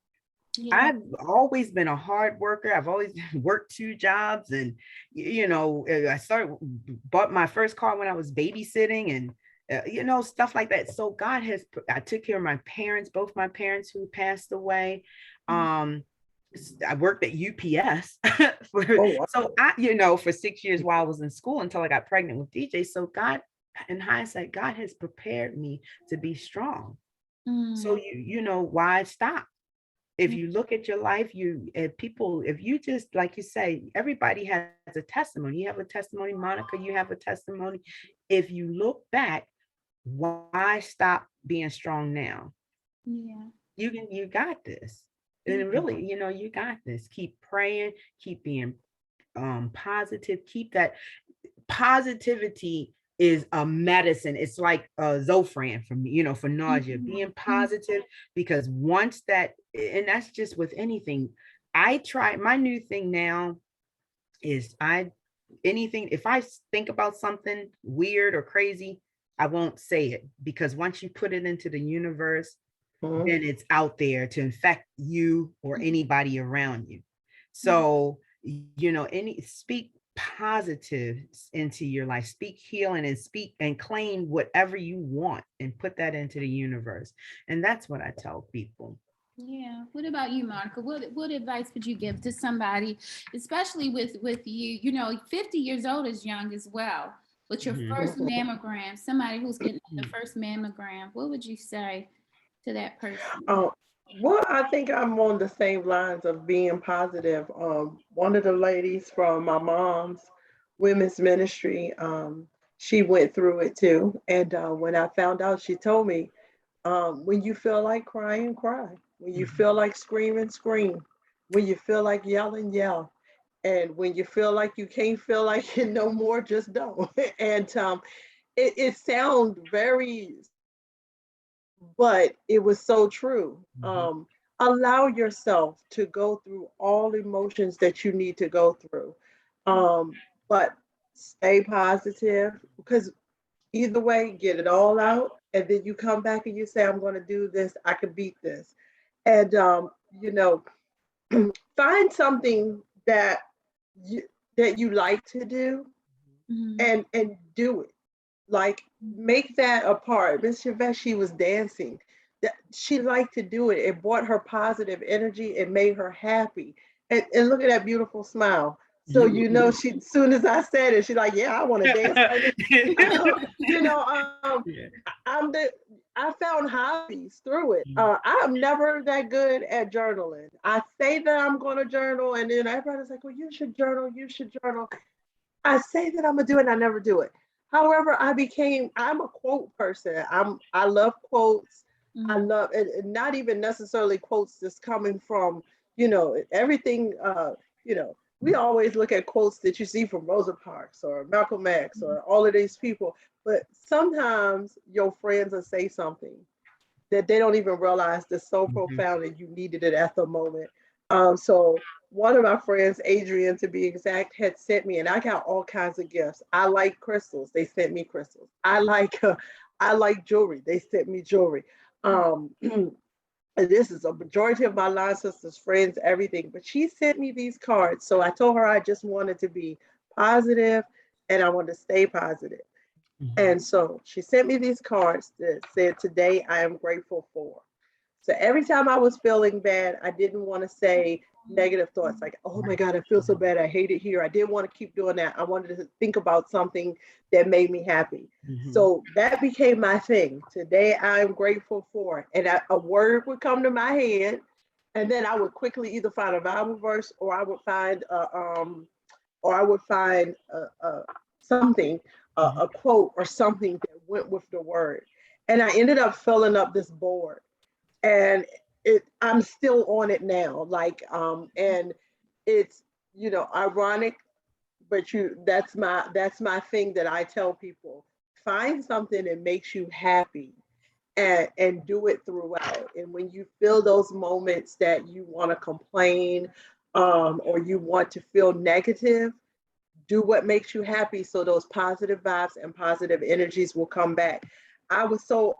I've always been a hard worker. I've always worked 2 jobs, and I bought my first car when I was babysitting, and stuff like that. So I took care of my parents, both my parents who passed away. I worked at UPS for 6 years while I was in school, until I got pregnant with DJ. So God, in hindsight, God has prepared me to be strong. So why stop? If you look at your life, if you just, like you say, everybody has a testimony. You have a testimony, Monica, you have a testimony. If you look back, why stop being strong now? You got this. And really, you got this. Keep praying, keep being positive, keep that positivity is a medicine. It's like Zofran for me, for nausea, being positive, because once that, and that's just with anything. I try, my new thing now is if I think about something weird or crazy, I won't say it, because once you put it into the universe, then it's out there to infect you or anybody around you. So, speak positive into your life, speak healing, and speak and claim whatever you want, and put that into the universe. And that's what I tell people. Yeah. What about you, Monica? What advice would you give to somebody, especially with you, 50 years old is young as well, with your first mammogram, somebody who's getting the first mammogram? What would you say to that person? Oh, Well, I think I'm on the same lines of being positive. One of the ladies from my mom's women's ministry, she went through it too. And when I found out, she told me, when you feel like crying, cry. When you feel like screaming, scream. When you feel like yelling, yell. And when you feel like you can't feel like it no more, just don't. And it sounds very, but it was so true. Mhm. Allow yourself to go through all emotions that you need to go through, but stay positive, because either way, get it all out, and then you come back and you say, "I'm going to do this. I can beat this," and you know, find something you that you like to do, Mhm. and do it. Like, make that a part. Miss Yvette, she was dancing. That she liked to do it. It brought her positive energy. It made her happy. And look at that beautiful smile. So she, as soon as I said it, she's like, "Yeah, I want to dance right now." you know, Yeah. I'm the. I found hobbies through it. I'm never that good at journaling. I say that I'm going to journal, and then everybody's like, "Well, you should journal. You should journal." I say that I'm gonna do it, and I never do it. However, I'm a quote person. I love quotes. I Mhm. love, and not even necessarily quotes that's coming from, everything, we always look at quotes that you see from Rosa Parks or Malcolm X or all of these people, but sometimes your friends will say something that they don't even realize that's so Mhm. profound and you needed it at the moment. So one of my friends, Adrian to be exact, had sent me, and I got all kinds of gifts. I like crystals. They sent me crystals. I like jewelry. They sent me jewelry. Um, and this is a majority of my line sisters, friends, everything. But she sent me these cards. So I told her I just wanted to be positive and I wanted to stay positive. Mhm. And so she sent me these cards that said, "Today I am grateful for." So every time I was feeling bad, I didn't want to say negative thoughts like, "Oh my God, I feel so bad. I hate it here." I didn't want to keep doing that. I wanted to think about something that made me happy. Mhm. So that became my thing. Today I am grateful for. And a word would come to my head. And then I would quickly either find a Bible verse or I would find something, Mhm. a quote or something that went with the word. And I ended up filling up this board, and I'm still on it now. And it's ironic, but that's my thing that I tell people: find something that makes you happy, and do it throughout. And when you feel those moments that you want to complain, or you want to feel negative, do what makes you happy, so those positive vibes and positive energies will come back. I was so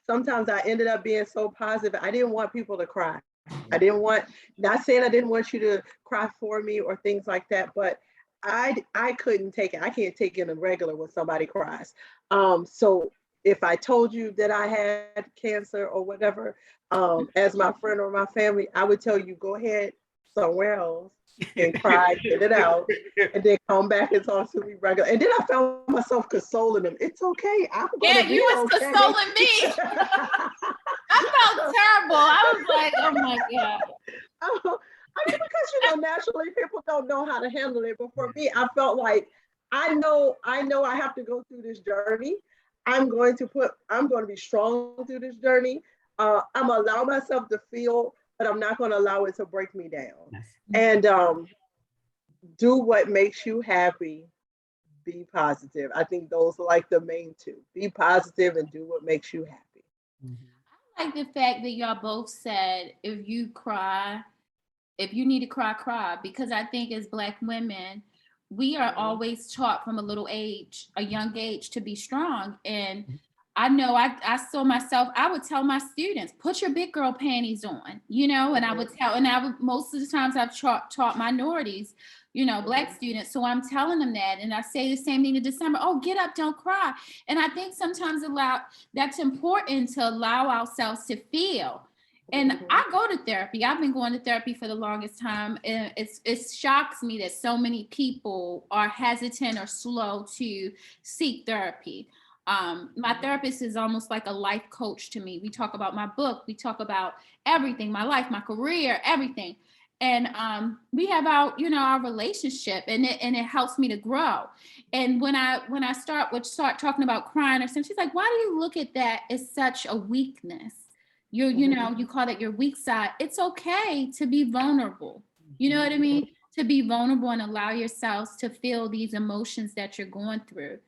sometimes I ended up being so positive. I didn't want people to cry. I didn't want, not saying I didn't want you to cry for me or things like that, but I couldn't take it. I can't take it in a regular when somebody cries. So if I told you that I had cancer or whatever, as my friend or my family, I would tell you, go ahead somewhere else and cry, get it out, and then come back and talk to me regular. And then I found myself consoling them. It's okay. I'm gonna Yeah, be you was okay. consoling me. I felt terrible. I was like, oh my God. I mean, because naturally people don't know how to handle it. But for me, I felt like I know I have to go through this journey. I'm going to be strong through this journey. I'm gonna allow myself to feel, but I'm not going to allow it to break me down. Yes. And do what makes you happy. Be positive. I think those are like the main two. Be positive and do what makes you happy. Mhm. I like the fact that y'all both said if you cry, if you need to cry, cry. Because I think as Black women, we are Mhm. always taught from a young age, to be strong. And I know I saw myself, I would tell my students, put your big girl panties on, and I Mhm. would tell, and I would, most of the times I've taught minorities, Black Mhm. students. So I'm telling them that. And I say the same thing in December. Oh, get up, don't cry. And I think sometimes that's important, to allow ourselves to feel. And Mhm. I go to therapy. I've been going to therapy for the longest time. And it shocks me that so many people are hesitant or slow to seek therapy. My therapist is almost like a life coach to me. We talk about my book, we talk about everything, my life, my career, everything. And we have our relationship, and it helps me to grow. And when I start talking about crying or something, she's like, why do you look at that as such a weakness? You call that your weak side. It's okay to be vulnerable. You know what I mean? To be vulnerable and allow yourselves to feel these emotions that you're going through.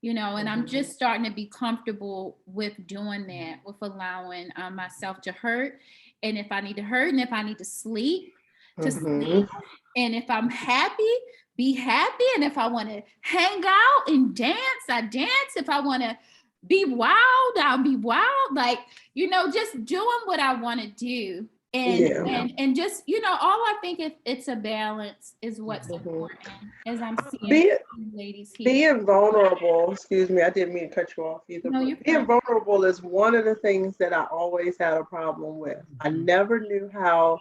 And I'm just starting to be comfortable with doing that, with allowing myself to hurt. And if I need to hurt, and if I need to sleep, sleep. And if I'm happy, be happy. And if I want to hang out and dance, I dance. If I want to be wild, I'll be wild. Like, just doing what I want to do. And just, all I think it's a balance is what's important, as I'm seeing ladies here. Being vulnerable, excuse me, I didn't mean to cut you off either. No, but being vulnerable is one of the things that I always had a problem with. I never knew how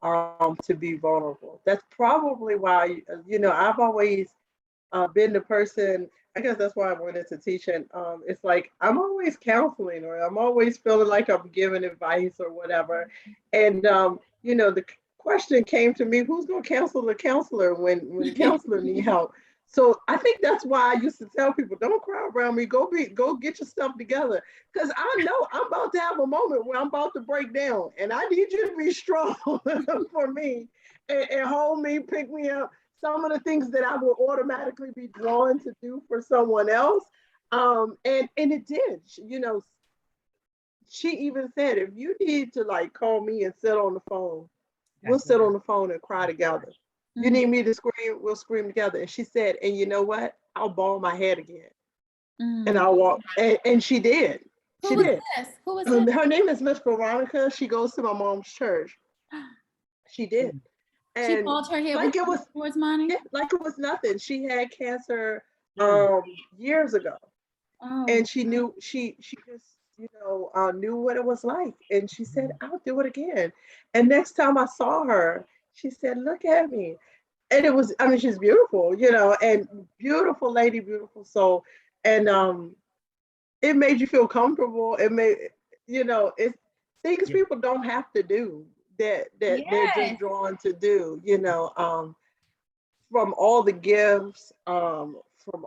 to be vulnerable. That's probably why, I've always been the person, I guess that's why I went into teaching. It's like I'm always counseling, or I'm always feeling like I'm giving advice or whatever. And the question came to me: who's going to counsel the counselor when the counselor need help? So I think that's why I used to tell people, don't cry around me. Go get your stuff together, because I know I'm about to have a moment where I'm about to break down, and I need you to be strong for me and hold me, pick me up. Some of the things that I would automatically be drawn to do for someone else. And it did, she even said, if you need to like call me and sit on the phone, we'll sit on the phone and cry together. You need me to scream, we'll scream together. And she said, and you know what? I'll ball my head again. And I'll walk. And she did. Who was this? Who was this? Her name is Miss Veronica. She goes to my mom's church. She did. And she balled her head like it was towards Monty? Yeah, like it was nothing. She had cancer years ago. And she knew she just knew what it was like. And she said, I'll do it again. And next time I saw her, she said, look at me. And it was, she's beautiful, and beautiful lady, beautiful soul. And it made you feel comfortable. It made, it's things people don't have to do that they're just drawn to do, from all the gifts, from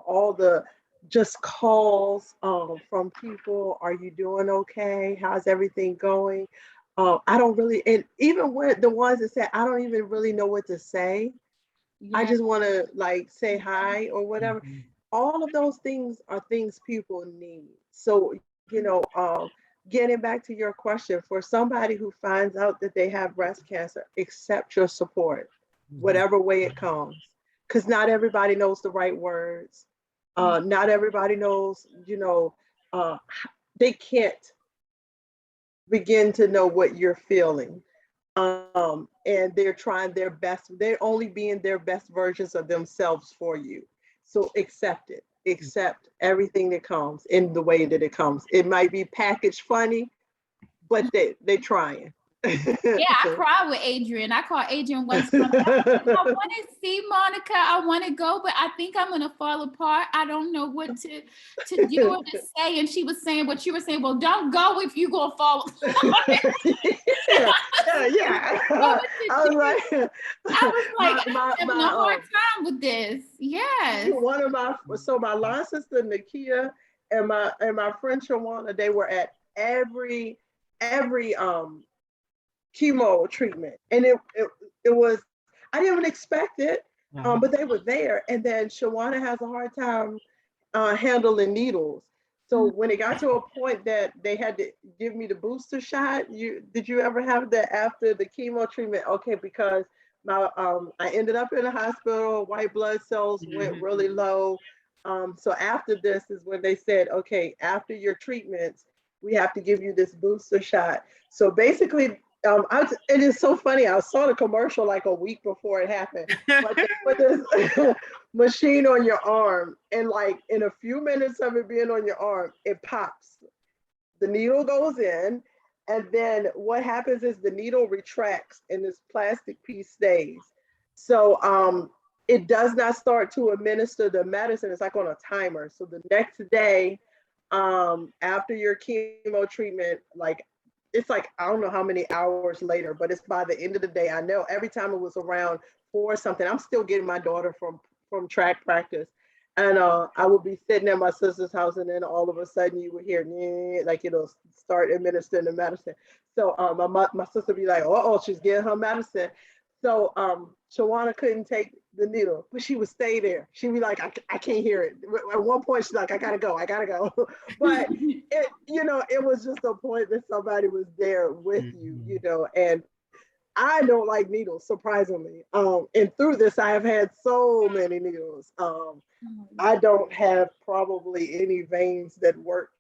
all the just calls from people. Are you doing okay? How's everything going? I don't really, and even with the ones that say, I don't even really know what to say. I just want to like say hi or whatever. All of those things are things people need. So, getting back to your question, for somebody who finds out that they have breast cancer, accept your support, whatever way it comes, because not everybody knows the right words. Not everybody knows, they can't begin to know what you're feeling. And they're trying their best. They're only being their best versions of themselves for you. So accept it. Accept everything that comes in the way that it comes. It might be packaged funny, but they're trying. I cried with Adrian. I called Adrian once. I want to see Monica. I want to go, but I think I'm going to fall apart. I don't know what to do or to say. And she was saying what you were saying. Well, don't go if you're going to fall apart. Yeah. I was like, I'm having a hard time with this. Yes. One of my line sister Nakia and my friend Shawana, they were at every chemo treatment, and it was, I didn't even expect it, but they were there. And then Shawana has a hard time handling needles. So when it got to a point that they had to give me the booster shot, did you ever have that after the chemo treatment? Okay, because I ended up in the hospital, white blood cells went really low. So after this is when they said, okay, after your treatments, we have to give you this booster shot. So basically, it is so funny. I saw the commercial like a week before it happened. But they put this machine on your arm, and like in a few minutes of it being on your arm, it pops. The needle goes in, and then what happens is the needle retracts and this plastic piece stays. So it does not start to administer the medicine. It's like on a timer. So the next day, After your chemo treatment, like it's like I don't know how many hours later, but it's by the end of the day. I know every time it was around 4 something, I'm still getting my daughter from track practice. And I would be sitting at my sister's house, and then all of a sudden you would hear like start administering the medicine. So my sister would be like, oh, she's getting her medicine. So Shawana couldn't take the needle, but she would stay there. She'd be like, I can't hear it. At one point, she's like, I gotta go. But it was just a point that somebody was there with you, and I don't like needles, surprisingly. And through this, I have had so many needles. I don't have probably any veins that work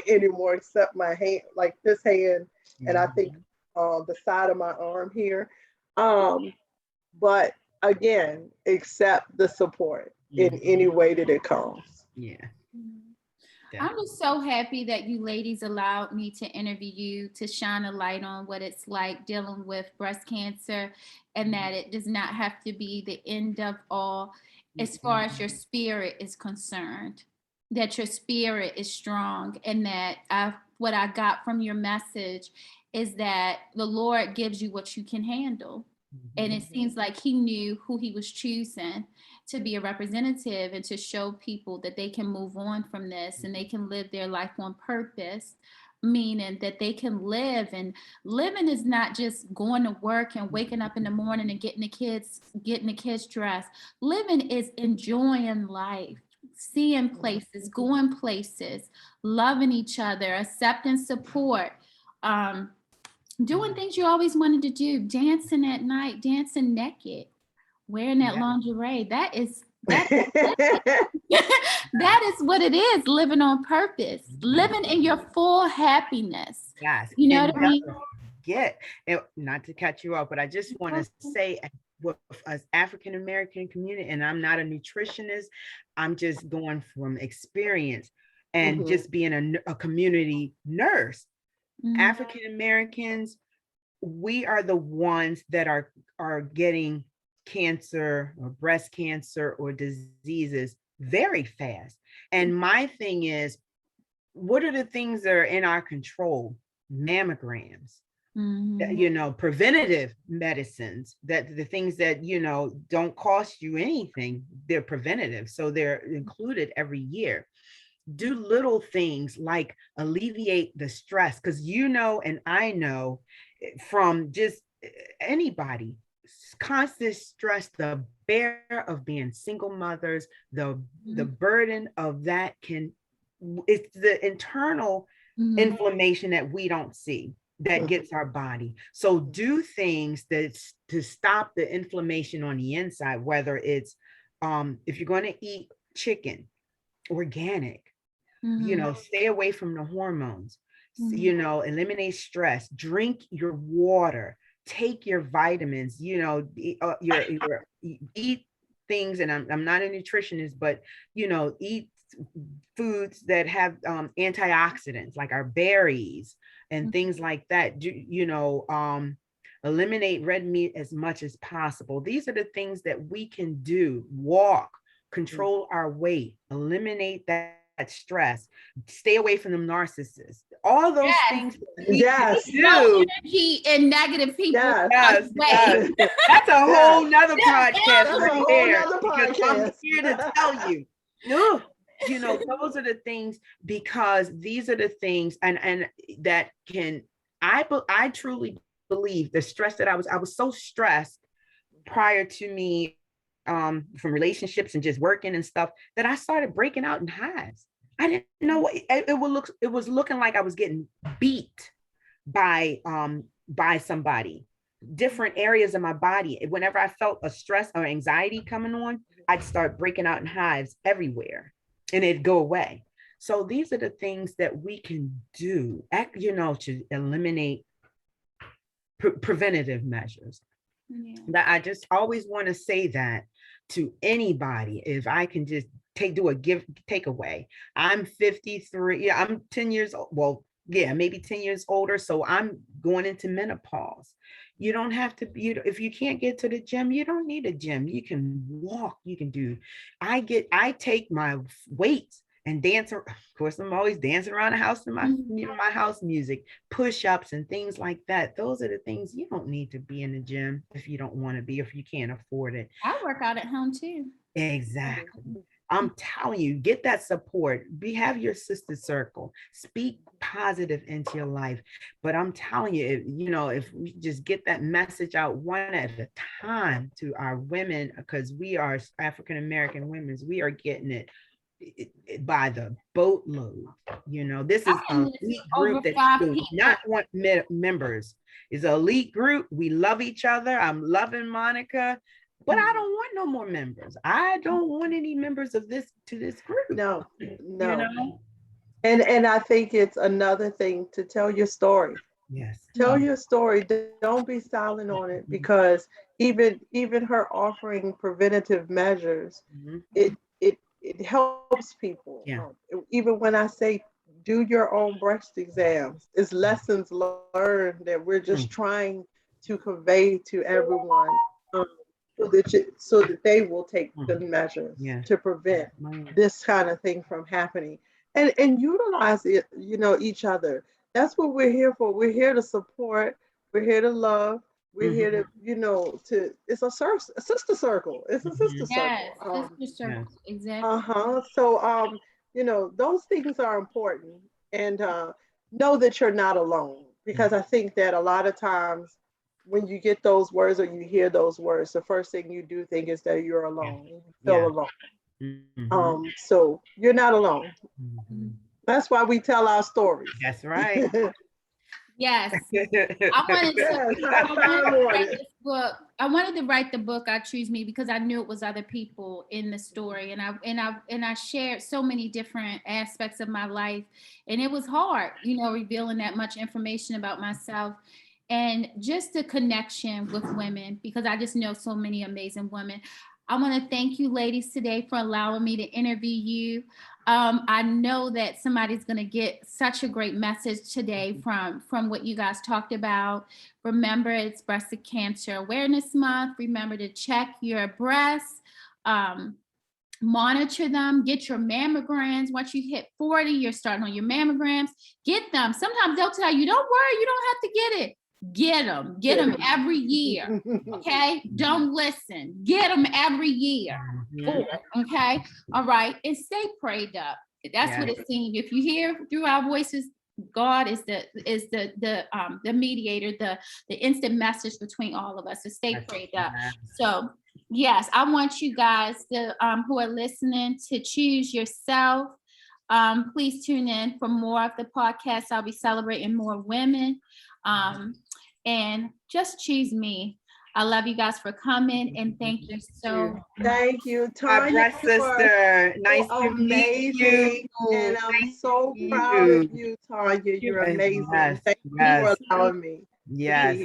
anymore except my hand, like this hand, and I think the side of my arm here. But again, accept the support in any way that it comes. Yeah. I'm just so happy that you ladies allowed me to interview you, to shine a light on what it's like dealing with breast cancer, and that it does not have to be the end of all as far as your spirit is concerned, that your spirit is strong, and that what I got from your message is that the Lord gives you what you can handle. And it seems like he knew who he was choosing to be a representative and to show people that they can move on from this and they can live their life on purpose, meaning that they can live. And living is not just going to work and waking up in the morning and getting the kids dressed. Living is enjoying life, seeing places, going places, loving each other, accepting support, doing things you always wanted to do, dancing at night, dancing naked, wearing that lingerie. That is that is what it is, living on purpose, living in your full happiness. Yes. You know what I mean? Not to cut you off, but I just want to say, with us African American community, and I'm not a nutritionist, I'm just going from experience and just being a community nurse. African Americans, we are the ones that are getting cancer or breast cancer or diseases very fast. And my thing is, what are the things that are in our control? Mammograms, preventative medicines, that the things that, don't cost you anything, they're preventative. So they're included every year. Do little things like alleviate the stress, because and I know from just anybody, constant stress, the bear of being single mothers, the burden of that it's the internal inflammation that we don't see that gets our body. So do things to stop the inflammation on the inside, whether it's if you're going to eat chicken, organic, stay away from the hormones, eliminate stress, drink your water, take your vitamins, eat things. And I'm not a nutritionist, but, eat foods that have antioxidants, like our berries and things like that. Eliminate red meat as much as possible. These are the things that we can do. Walk, control our weight, eliminate that stress, stay away from them narcissists, all those things we can do. No energy and negative people. Yes. That's a whole nother podcast right there. Because I'm here to tell you, those are the things, because these are the things and that can, I truly believe the stress that I was so stressed prior to me from relationships and just working and stuff, that I started breaking out in hives. I didn't know it was looking like I was getting beat by somebody. Different areas of my body. Whenever I felt a stress or anxiety coming on, I'd start breaking out in hives everywhere, and it'd go away. So these are the things that we can do, to eliminate preventative measures. That I just always want to say that to anybody, if I can just take away. I'm 53. Yeah, I'm 10 years old. Well, yeah, maybe 10 years older. So I'm going into menopause. You don't have to be, if you can't get to the gym, you don't need a gym. You can walk, you can do. I take my weights and dance. Of course, I'm always dancing around the house to my, my house music, push-ups and things like that. Those are the things you don't need to be in the gym if you don't want to be, if you can't afford it. I work out at home too. Exactly. I'm telling you, get that support. Have your sister circle. Speak positive into your life. But I'm telling you, if we just get that message out one at a time to our women, because we are African American women, we are getting it by the boatload. This is an elite group that do not want members. It's an elite group. We love each other. I'm loving Monica. But I don't want no more members. I don't want any members of this group. No. And I think it's another thing to tell your story. Yes. Tell your story. Don't be silent on it, because even her offering preventative measures, it helps people. Yeah. Even when I say do your own breast exams, it's lessons learned that we're just trying to convey to everyone. So that they will take the measures to prevent this kind of thing from happening, and utilize it, each other. That's what we're here for. We're here to support. We're here to love. We're here to, it's a sister circle. It's a sister circle. Sister circle. Exactly. So, those things are important, and know that you're not alone, because I think that a lot of times, when you get those words or you hear those words, the first thing you do think is that you're alone. You feel alone. So you're not alone. That's why we tell our stories. That's right. Yes. I wanted to write this book. I wanted to write the book I Choose Me, because I knew it was other people in the story, and I shared so many different aspects of my life, and it was hard, revealing that much information about myself. And just the connection with women, because I just know so many amazing women. I want to thank you ladies today for allowing me to interview you. I know that somebody's going to get such a great message today from what you guys talked about. Remember, it's Breast Cancer Awareness Month. Remember to check your breasts. Monitor them, get your mammograms. Once you hit 40, you're starting on your mammograms. Get them. Sometimes they'll tell you, don't worry, you don't have to get it. Get them every year. Okay, don't listen. Get them every year. Okay, all right, and stay prayed up. That's what it seems. If you hear through our voices, God is the mediator, the instant message between all of us. So stay prayed up. So yes, I want you guys to who are listening to choose yourself. Please tune in for more of the podcast. I'll be celebrating more women. And just choose me. I love you guys for coming, and thank you so much. Thank you, Tanya. My breast sister. Nice to meet you. And I'm so proud of you, Tanya. You're amazing. Thank you for allowing me. Yes.